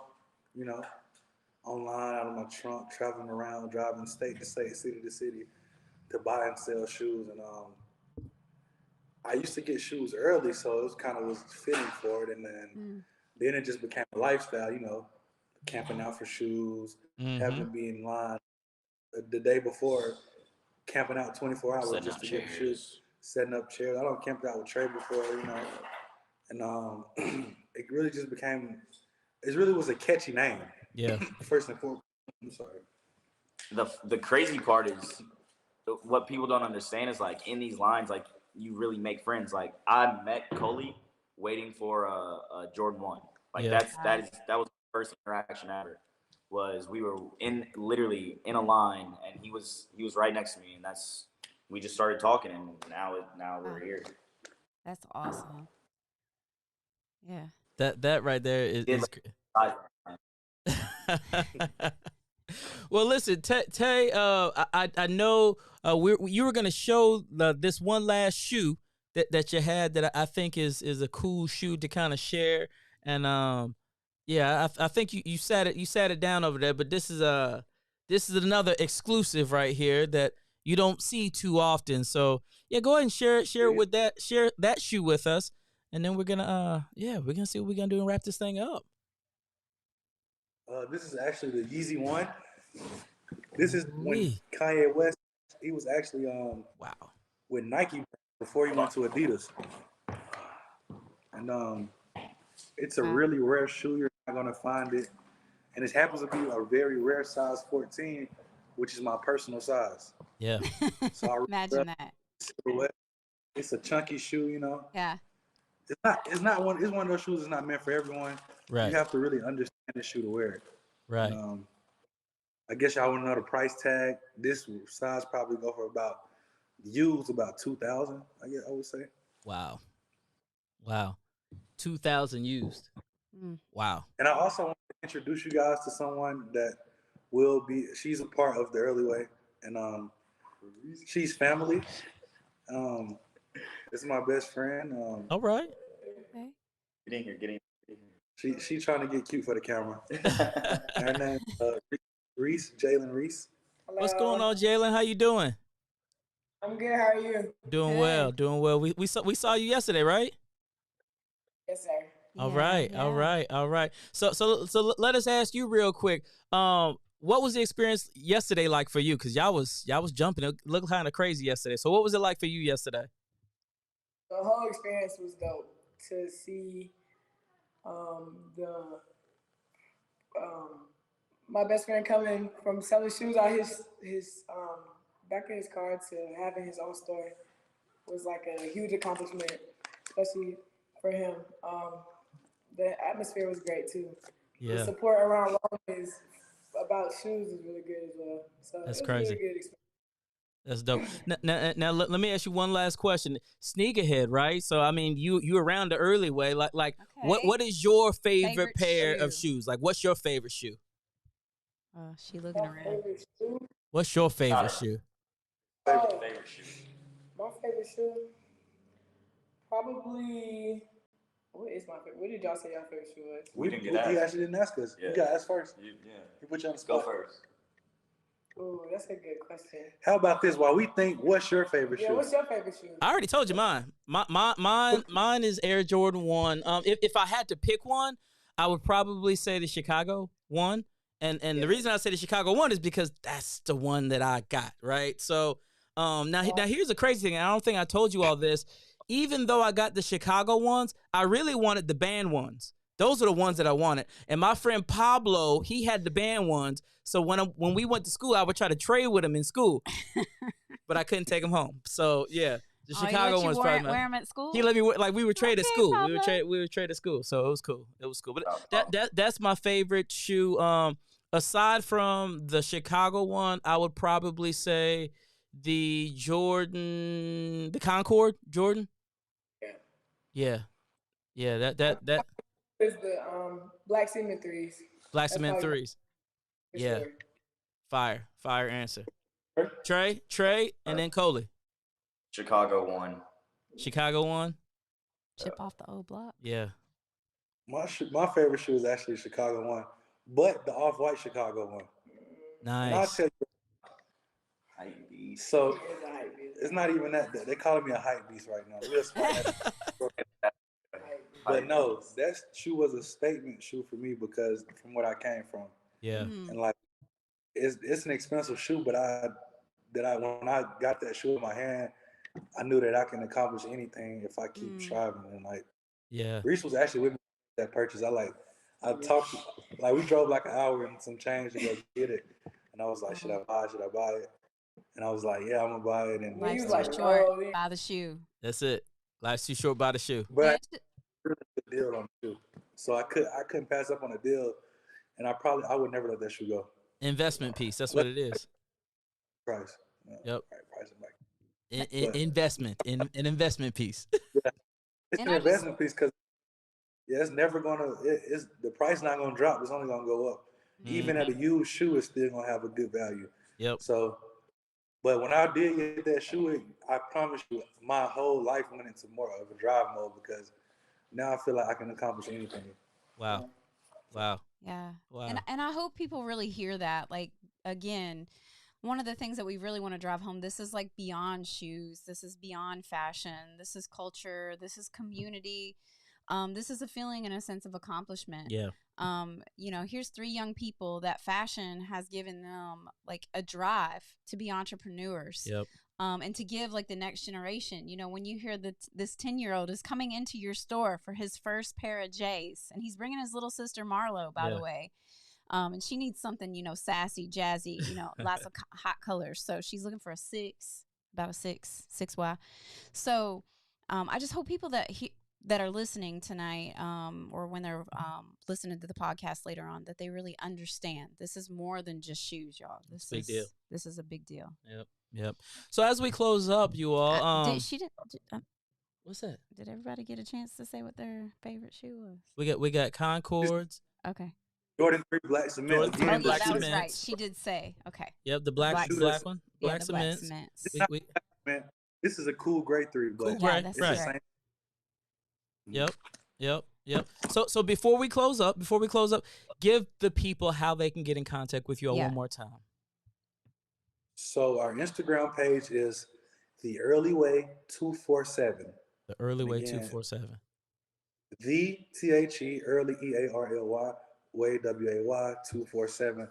online out of my trunk, traveling around, driving state to state, city to city to buy and sell shoes. And I used to get shoes early, so it was fitting for it. And then it just became a lifestyle, camping out for shoes, having to be in line the day before, camping out 24 hours Setting just up to get shoes, setting up chairs. I don't camp out with Trey before, and it really just it really was a catchy name. Yeah. First and foremost, I'm sorry. The crazy part is what people don't understand is like in these lines, like you really make friends. Like I met Coley waiting for a Jordan 1. Like that was the first interaction ever. Was we were literally in a line, and he was right next to me, and we just started talking, and now we're here. That's awesome. Yeah. That right there is Well, listen, Tay, I know you were gonna show this one last shoe that you had that I think is a cool shoe to kind of share, and yeah, I think you sat it down over there, but this is another exclusive right here that you don't see too often. So yeah, go ahead and share that shoe with us, and then we're gonna see what we're gonna do and wrap this thing up. This is actually the Yeezy 1. This is when Kanye West, he was actually with Nike before he went to Adidas. And it's a really rare shoe. You're not gonna find it. And it happens to be a very rare size 14, which is my personal size. Yeah. So I imagine that. It's a chunky shoe, Yeah. It's one of those shoes that's not meant for everyone. Right. You have to really understand the shoe to wear it. Right. I guess y'all want to know the price tag. This size probably go for about $2,000. I would say. Wow. 2,000 used. Wow. And I also want to introduce you guys to someone that she's a part of the early way, and she's family. This is my best friend. All right. Okay. Get in here. She's trying to get cute for the camera. Her name is Jalen Reese. Hello. What's going on, Jalen? How you doing? I'm good. How are you? Doing well. We saw you yesterday, right? Yes, sir. All right. So let us ask you real quick. What was the experience yesterday like for you? Because y'all was jumping. It looked kind of crazy yesterday. So what was it like for you yesterday? The whole experience was dope. To see my best friend coming from selling shoes out his back of his car to having his own store was like a huge accomplishment, especially for him. The atmosphere was great too. Yeah. The support around Rome about shoes is really good as well. So that's it was crazy. A really good experience. That's dope. Now let me ask you one last question. Sneakerhead, right? So I mean, you around the early way. Like okay. what is your favorite pair shoe of shoes? Like, what's your favorite shoe? Oh, she looking around. What's your favorite shoe? Favorite shoe. My favorite shoe, probably. What is my favorite? What did y'all say your favorite shoe was? We didn't get He asked. actually didn't ask us. Yeah. You got to ask first. Yeah. He put you on the Go spot. first. Ooh, that's a good question. How about this? While we think, what's your favorite Yeah, shoe? what's your favorite shoe? I already told you mine. Mine is Air Jordan 1. If I had to pick one, I would probably say the Chicago 1. And the reason I say the Chicago 1 is because that's the one that I got, right? So now here's the crazy thing. I don't think I told you all this. Even though I got the Chicago ones, I really wanted the band ones. Those are the ones that I wanted. And my friend Pablo, he had the band ones. So when we went to school, I would try to trade with him in school, but I couldn't take him home. So yeah, The Oh, he Chicago let you one's wear, probably wear them at school? He let me like we would trade at Okay, school. Pablo. We would trade at school. So it was cool. It was cool. But Oh. that's my favorite shoe. Aside from the Chicago one, I would probably say the Concord Jordan. Yeah. That It's the black cement threes. Black That's Cement probably threes. for Yeah. sure. Fire answer. Trey, and then Coley. Chicago one. Chicago one. Chip off the old block. Yeah. My favorite shoe is actually Chicago one, but the off-white Chicago one. And I'll Nice. tell you, Hype beast. so it's not even that. They're calling me a hype beast right now. Real smart. But no, that shoe was a statement shoe for me because from what I came from. Yeah. And like, it's an expensive shoe, but when I got that shoe in my hand, I knew that I can accomplish anything if I keep striving. And like, Yeah. Reese was actually with me at that purchase. I talked, like we drove like an hour and some change to go get it, and I was like, should I buy it? And I was like, yeah, I'm gonna buy it. And Life's was too like, short. oh, yeah. Buy the shoe. That's it. Life's too short by the shoe. but Yeah, I really good deal on the shoe, so I couldn't pass up on a deal, and I would never let that shoe go. Investment piece. That's what it is. Price. Yep. Right, price it back. Investment. An investment piece. It's And an I investment piece because it's never gonna. It's the price not gonna drop. It's only gonna go up. Even at a used shoe, it's still gonna have a good value. Yep. So, but when I did get that shoe, I promise you, my whole life went into more of a drive mode because now I feel like I can accomplish anything. Wow. Yeah. Wow. And I hope people really hear that. Like, again, one of the things that we really want to drive home, this is like beyond shoes. This is beyond fashion. This is culture. This is community. This is a feeling and a sense of accomplishment. Yeah. Here's 3 young people that fashion has given them like a drive to be entrepreneurs. Yep. And to give like the next generation, when you hear that this 10-year-old is coming into your store for his first pair of J's, and he's bringing his little sister Marlo, by the way. And she needs something, sassy, jazzy, lots of hot colors. So she's looking for about a 6Y. So I just hope people that are listening tonight or when they're listening to the podcast later on, that they really understand this is more than just shoes, y'all. This is a big deal. This is a big deal. Yep. So as we close up, you all, what's that? Did everybody get a chance to say what their favorite shoe was? We got Concords. Okay. Jordan 3 black cement. Jordan 3 Oh, black yeah, that was cement. right. She did say. Okay. Yep, the black one. Yeah, Black the black cement. cements. Man, this is a cool grade 3, but Cool Yeah, grade, that's right. right. Yep. So before we close up, give the people how they can get in contact with you all one more time. So our Instagram page is The Early Way 247. The Early Way 247. The THE Early EARLY Way WAY 247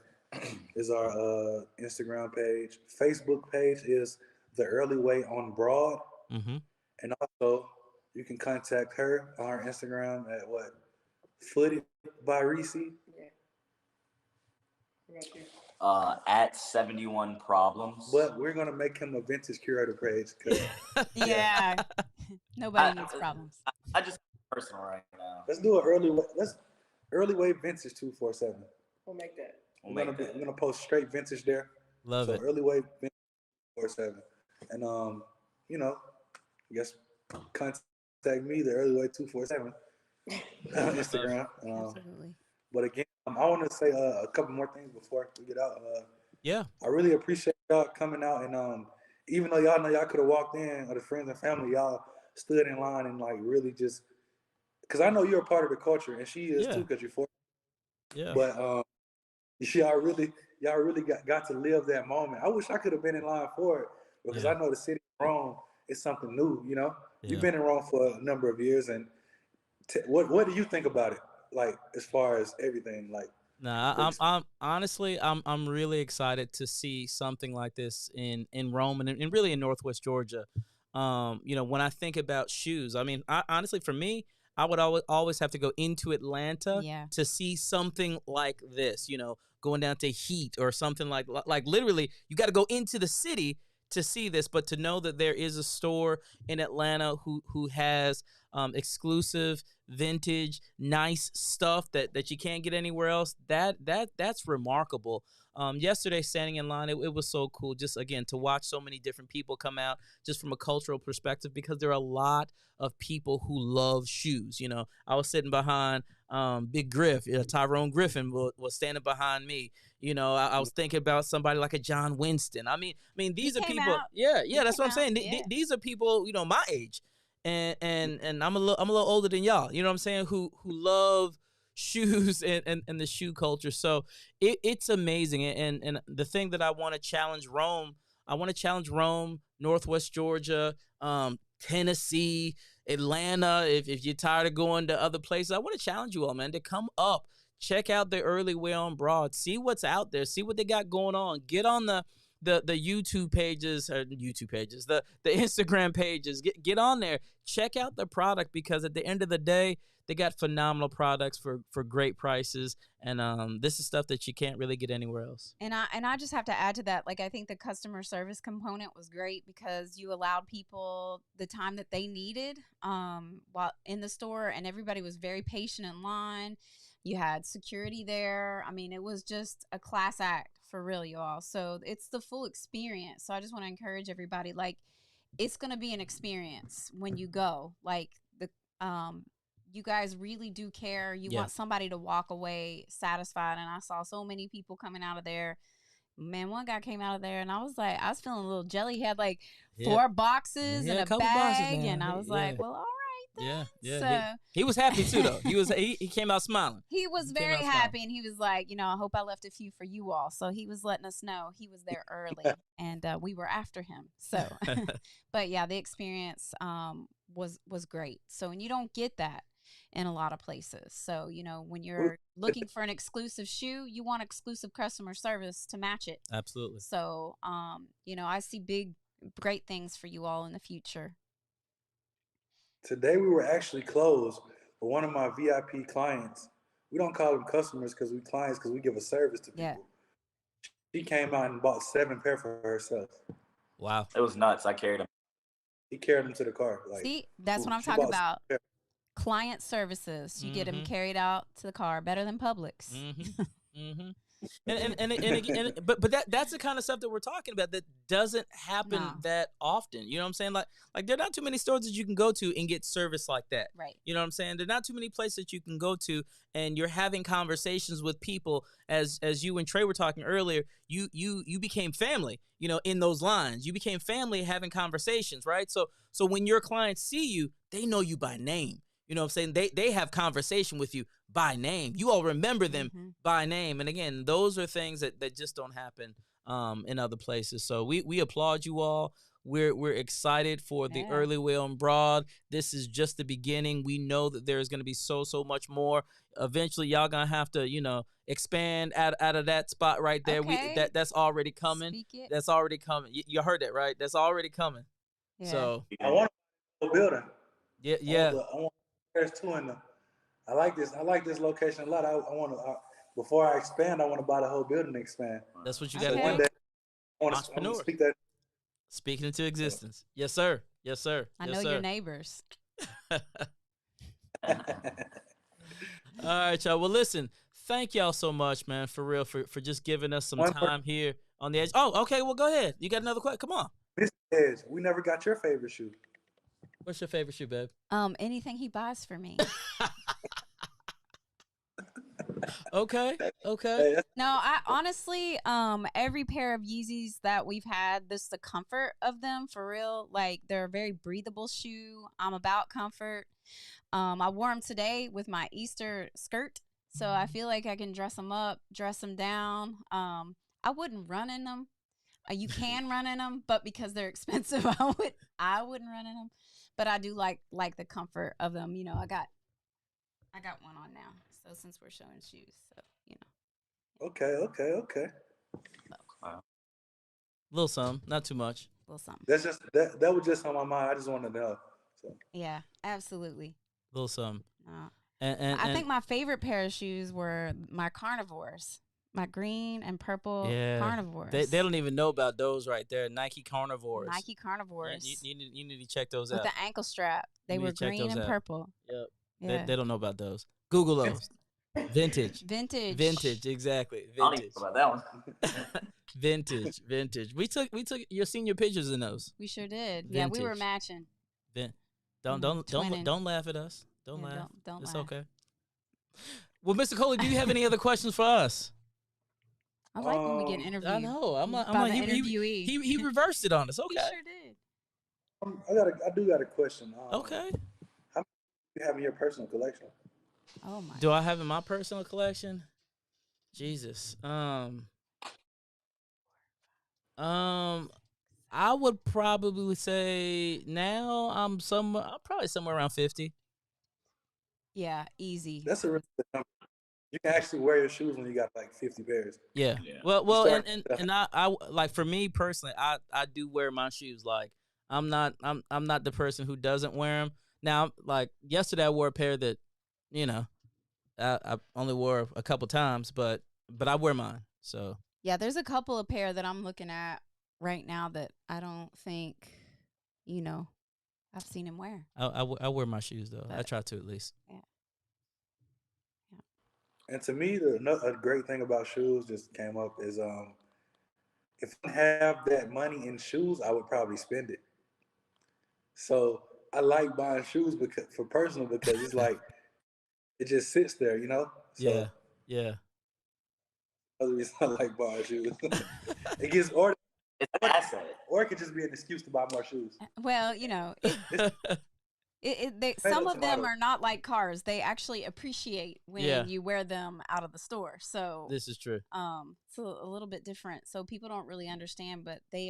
is our Instagram page. Facebook page is The Early Way on Broad. Mm-hmm. And also you can contact her on her Instagram at what? Footed by Reese. At 71 Problems. But we're gonna make him a vintage curator page. Yeah. Nobody needs problems. I just personal right now. Let's do an early way vintage 247. We'll make that. We're gonna post straight vintage there. Love it. Early way vintage 247. And I guess contact me, the Early Way 247 on Instagram. Absolutely. But again, I want to say a couple more things before we get out. Yeah. I really appreciate y'all coming out, and even though y'all know y'all could have walked in, or the friends and family, y'all stood in line and like really just, because I know you're a part of the culture, and she is too, because you're 40. Yeah. But y'all really got to live that moment. I wish I could have been in line for it, because I know the city of Rome is something new. You've been in Rome for a number of years, and what do you think about it? Like, as far as everything, like. Nah, I'm honestly, I'm really excited to see something like this in Rome and really in Northwest Georgia. When I think about shoes, I mean, honestly, for me, I would always have to go into Atlanta to see something like this. Going down to Heat or something like literally, you got to go into the city to see this, but to know that there is a store in Atlanta who has exclusive, vintage, nice stuff that you can't get anywhere else, that's remarkable. Yesterday, standing in line, it was so cool just, again, to watch so many different people come out just from a cultural perspective, because there are a lot of people who love shoes. I was sitting behind Big Griff. Tyrone Griffin was standing behind me. I was thinking about somebody like a John Winston. I mean, these are people. Out. Yeah, that's what I'm saying. Yeah. These are people, my age, and I'm a little older than y'all. You know what I'm saying? Who love shoes and the shoe culture. So it's amazing. And the thing that I want to challenge Rome, Northwest Georgia, Tennessee, Atlanta. If you're tired of going to other places, I want to challenge you all, man, to come up. Check out the Early Way on Broad. See what's out there. See what they got going on. Get on the YouTube pages, the Instagram pages. Get on there. Check out the product, because at the end of the day, they got phenomenal products for great prices, and this is stuff that you can't really get anywhere else. And I just have to add to that, like, I think the customer service component was great, because you allowed people the time that they needed while in the store, and everybody was very patient in line. You had security there. I mean, it was just a class act for real, y'all. So it's the full experience. So I just want to encourage everybody, like, it's going to be an experience when you go. Like, you guys really do care. You want somebody to walk away satisfied. And I saw so many people coming out of there. Man, one guy came out of there, and I was feeling a little jelly. He had like 4 boxes and a couple bag, boxes, and I was like, well, all right. Yeah. So, he was happy too, though. He came out smiling. He was very happy, and he was like, I hope I left a few for you all. So he was letting us know he was there early, and we were after him. So, but yeah, the experience was great. So, and you don't get that in a lot of places. So, when you're looking for an exclusive shoe, you want exclusive customer service to match it. Absolutely. So, I see great things for you all in the future. Today we were actually closed, but one of my VIP clients, we don't call them customers because we clients, because we give a service to people. Yeah. She came out and bought 7 pair for herself. Wow. It was nuts. I carried them. He carried them to the car. See, that's what I'm talking about. Client services. You get them carried out to the car, better than Publix. But that's the kind of stuff that we're talking about that doesn't happen that often. You know what I'm saying? Like there are not too many stores that you can go to and get service like that. Right. You know what I'm saying? There are not too many places that you can go to and you're having conversations with people as you and Trey were talking earlier. You became family, in those lines. You became family having conversations, right? So when your clients see you, they know you by name. You know what I'm saying? They have conversation with you by name. You all remember them by name. And again, those are things that just don't happen in other places. So we applaud you all. We're excited for the Early Way on Broad. This is just the beginning. We know that there's going to be so much more. Eventually, y'all going to have to, expand out of that spot right there. Okay. That's already coming. That's already coming. You heard that, right? That's already coming. Yeah. So I want a building. Yeah. There's 2 in them. I like this location a lot. I want to before I expand, I want to buy the whole building and expand. That's what you got to So do. one day, I want Entrepreneur. to speak that. Speaking into existence. Yes, sir. Yes, sir. I know your neighbors. All right, y'all. Well, listen, thank y'all so much, man, for real, for just giving us some time here on the Edge. Oh, okay. Well, go ahead. You got another question? Come on. This Edge, we never got your favorite shoe. What's your favorite shoe, babe? Anything he buys for me. Okay. No, I honestly, every pair of Yeezys that we've had, the comfort of them, for real. Like, they're a very breathable shoe. I'm about comfort. I wore them today with my Easter skirt, so I feel like I can dress them up, dress them down. I wouldn't run in them. You can run in them, but because they're expensive, I wouldn't run in them. But I do like the comfort of them. I got one on now. So since we're showing shoes, so Okay. A little some, not too much. A little something. That's just that was just on my mind. I just wanted to know. So. Yeah, absolutely. A little some. And I think my favorite pair of shoes were my carnivores. My green and purple Yeah, carnivores. they don't even know about those right there. Nike carnivores. Nike carnivores. You need to check those with out. the ankle strap. They You were need to check green those and out. purple. Yep. Yeah. They don't know about those. Google those. Vintage. Vintage. Exactly. I don't even Vintage. know about that one. Vintage. We took your senior pictures in those. We sure did. Yeah, we were Vintage. matching. Don't laugh at us. Don't Yeah, laugh. don't It's laugh. okay. Well, Mr. Coley, do you have any other questions for us? I like when we get interviewed. I know. I'm by like the he interviewee. he reversed it on us. He Okay. sure did. I do got a question. Okay. How many do you have in your personal collection? Oh my. Do I have in my personal collection? Jesus. I would probably say now I'm probably somewhere around 50. Yeah, easy. That's a really good number. You can actually wear your shoes when you got like 50 pairs. Yeah. Yeah. Well, start- and I like for me personally, I do wear my shoes. Like I'm not the person who doesn't wear them. Now, like yesterday, I wore a pair that, you know, I only wore a couple times, but I wear mine. So Yeah, there's a couple of pair that I'm looking at right now that I don't think, I've seen him wear. I wear my shoes though. I But- try to at least. And to me, a great thing about shoes just came up is if I have that money in shoes, I would probably spend it. So I like buying shoes because it's like it just sits there, you know. So Yeah. other reason I like buying shoes. It gets or It's an asset. it could just be an excuse to buy more shoes. Well, some of them model. are not like cars. They actually appreciate when Yeah. you wear them out of the store. So This is true. it's a little bit different. So people don't really understand, but they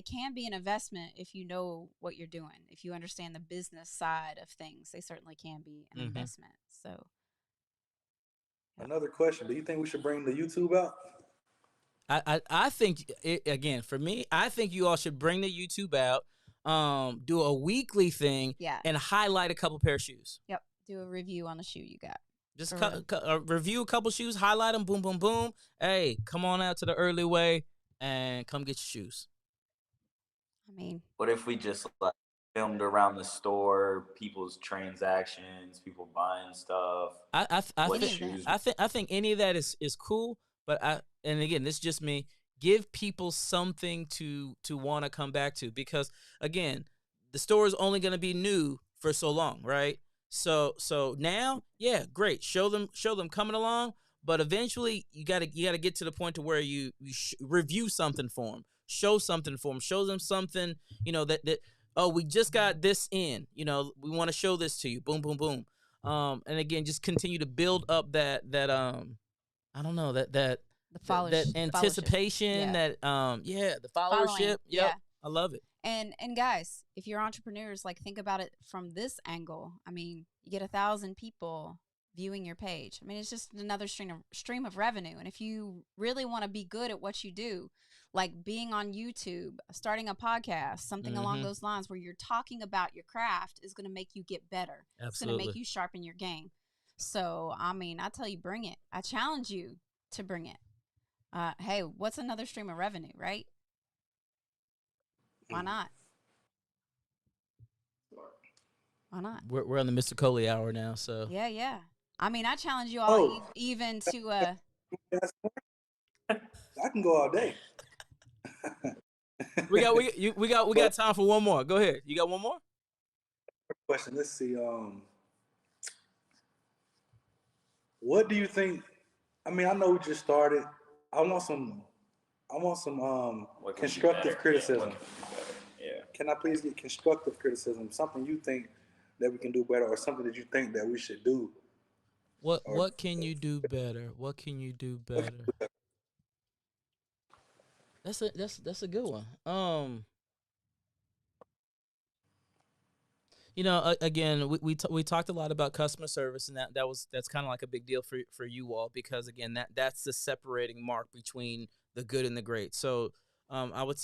can be an investment if you know what you're doing. If you understand the business side of things, they certainly can be an investment. So Another question: do you think we should bring the YouTube out? I think again for me, I think you all should bring the YouTube out, do a weekly thing, Yeah. and highlight a couple pair of shoes. Yep. Do a review on the shoe you got. Just Or- review a couple shoes, highlight them, boom, boom, boom. Hey, come on out to the early way and come get your shoes. I mean, What if we just like filmed around the store, people's transactions, people buying stuff? I What think shoes? I think any of that is cool, but and again, this is just me. Give people something to want to come back to, because again, the store is only going to be new for so long, right? So now, yeah, great. Show them coming along, but eventually you got to get to the point to where you review something for them, show something for them, show them something, that oh, we just got this in, we want to show this to you. Boom, boom, boom. And again, just continue to build up that I don't know, that the that anticipation, Yeah. The followership. Following, Yep. yeah. I love it. And guys, if you're entrepreneurs, like think about it from this angle. I mean, you get 1,000 people viewing your page. I mean, it's just another stream of revenue. And if you really want to be good at what you do, like being on YouTube, starting a podcast, something along those lines where you're talking about your craft is going to make you get better. Absolutely. It's going to make you sharpen your game. So, I mean, I tell you, bring it. I challenge you to bring it. Hey, what's another stream of revenue, right? Why not? Why not? We're on the Mr. Coley hour now, so Yeah. I mean, I challenge you all Oh. even to I can go all day. we got time for one more. Go ahead. You got one more? Question. Let's see. What do you think? I mean, I know we just started. I want some What can be constructive better? criticism. Yeah. Can I please get constructive criticism? Something you think that we can do better, or something that you think that we should do? What can you do better? What can you do better? That's a good one. Again, we talked a lot about customer service, and that's kind of like a big deal for you all, because again, that's the separating mark between the good and the great. So I would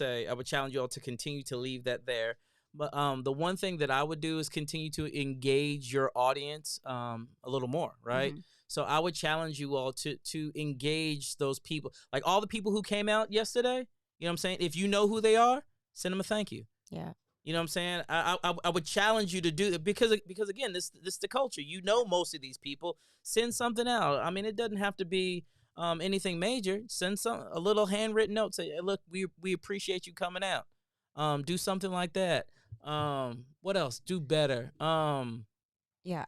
challenge you all to continue to leave that there. But the one thing that I would do is continue to engage your audience a little more, right? So I would challenge you all to engage those people. Like all the people who came out yesterday, you know what I'm saying? If you know who they are, send them a thank you. Yeah. You know what I'm saying? I would challenge you to do it because again, this is the culture. You know most of these people. Send something out. I mean, it doesn't have to be anything major. Send a little handwritten note. Say, hey, look, we appreciate you coming out. Do something like that. What else? Do better. Yeah.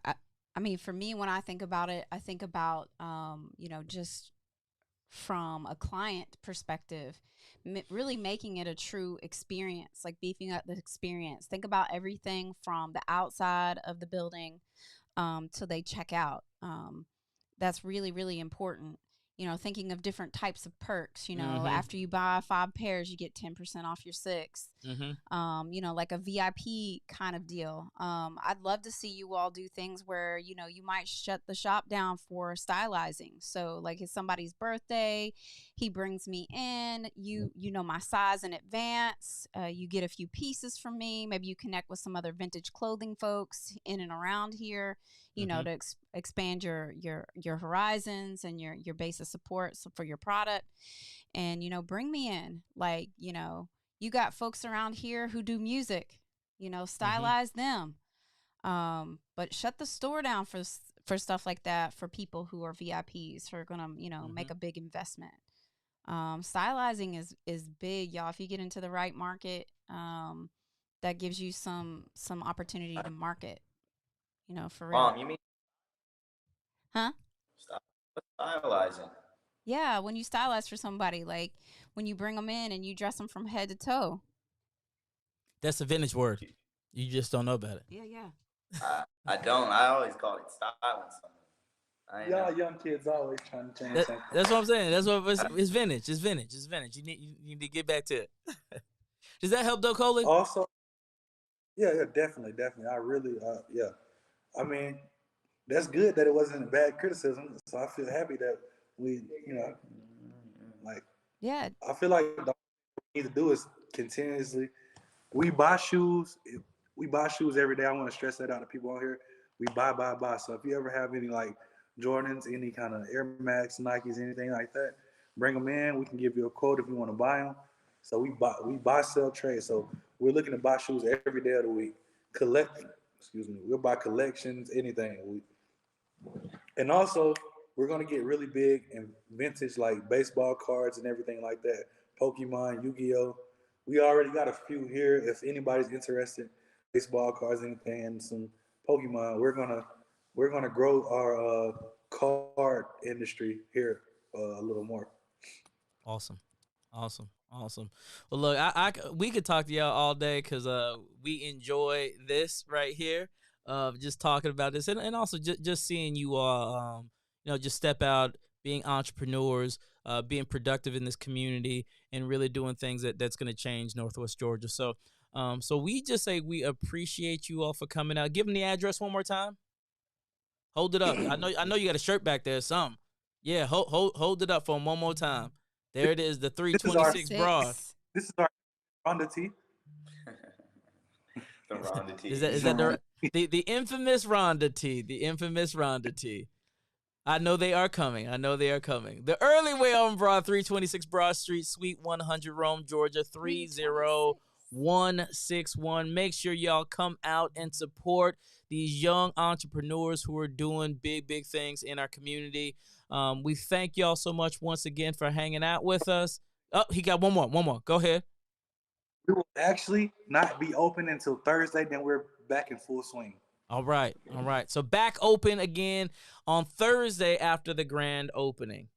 I mean, for me, when I think about it, I think about, just from a client perspective, really making it a true experience, like beefing up the experience. Think about everything from the outside of the building till they check out. That's really, really important. Thinking of different types of perks. After you buy 5 pairs, you get 10% off your 6th. Like a VIP kind of deal. I'd love to see you all do things where, you might shut the shop down for stylizing. So like it's somebody's birthday, he brings me in, you know my size in advance, you get a few pieces from me, maybe you connect with some other vintage clothing folks in and around here, to expand your horizons and your base of support for your product. And, bring me in, like, you got folks around here who do music, stylize them. But shut the store down for stuff like that, for people who are VIPs who are gonna, make a big investment. Stylizing is big, y'all. If you get into the right market, that gives you some opportunity to market, for real. Mom, you mean Huh? stop stylizing? Yeah, when you stylize for somebody, like when you bring them in and you dress them from head to toe. That's a vintage word. You just don't know about it. Yeah. I don't. I always call it styling something. Y'all young kids always trying to change something. That's what I'm saying. That's what it's vintage. It's vintage. It's vintage. You need to get back to it. Does that help though, Coley? Also, yeah, definitely. I really, yeah. I mean, that's good that it wasn't a bad criticism. So I feel happy that we, like, Yeah. I feel like the we need to do is continuously. We buy shoes. We buy shoes every day. I want to stress that out to people on here. We buy. So if you ever have any like Jordans, any kind of Air Max, Nikes, anything like that, bring them in. We can give you a quote if you want to buy them. So we buy, sell, trade. So we're looking to buy shoes every day of the week. We'll buy collections, anything. And also, we're gonna get really big in vintage, like baseball cards and everything like that. Pokemon, Yu-Gi-Oh. We already got a few here. If anybody's interested, baseball cards, anything, and some Pokemon, we're gonna grow our card industry here a little more. Awesome. Well, look, we could talk to y'all all day because we enjoy this right here, just talking about this, and also just seeing you all, just step out, being entrepreneurs, being productive in this community, and really doing things that's going to change Northwest Georgia. So, so we just say we appreciate you all for coming out. Give them the address one more time. Hold it up. I know you got a shirt back there. Some, yeah. Hold it up for them one more time. There it is, the 326 Broad. This is our Rhonda T. The Rhonda T. Is that the infamous Rhonda T? The infamous Rhonda T. I know they are coming. The early way on Broad, 326 Broad Street, Suite 100, Rome, Georgia, 30161. Make sure y'all come out and support these young entrepreneurs who are doing big things in our community. We thank y'all so much once again for hanging out with us. Oh, he got one more. Go ahead. We will actually not be open until Thursday. Then we're back in full swing. All right. So back open again on Thursday after the grand opening.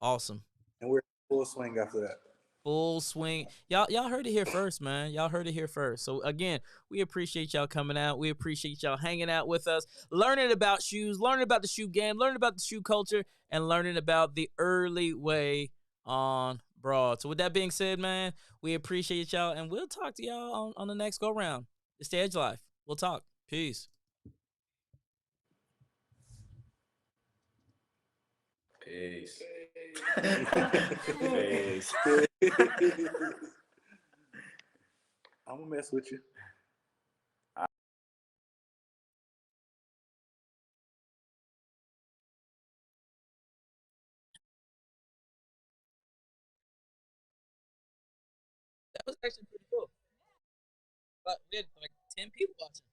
Awesome. And we're in full swing after that. Full swing. Y'all heard it here first, man. Y'all heard it here first. So again, we appreciate y'all coming out. We appreciate y'all hanging out with us, learning about shoes, learning about the shoe game, learning about the shoe culture, and learning about the early way on Broad. So with that being said, man, we appreciate y'all, and we'll talk to y'all on the next go round. It's the Edge Life. We'll talk. Peace. Peace. I'm gonna mess with you. That was actually pretty cool. But we had like 10 people watching.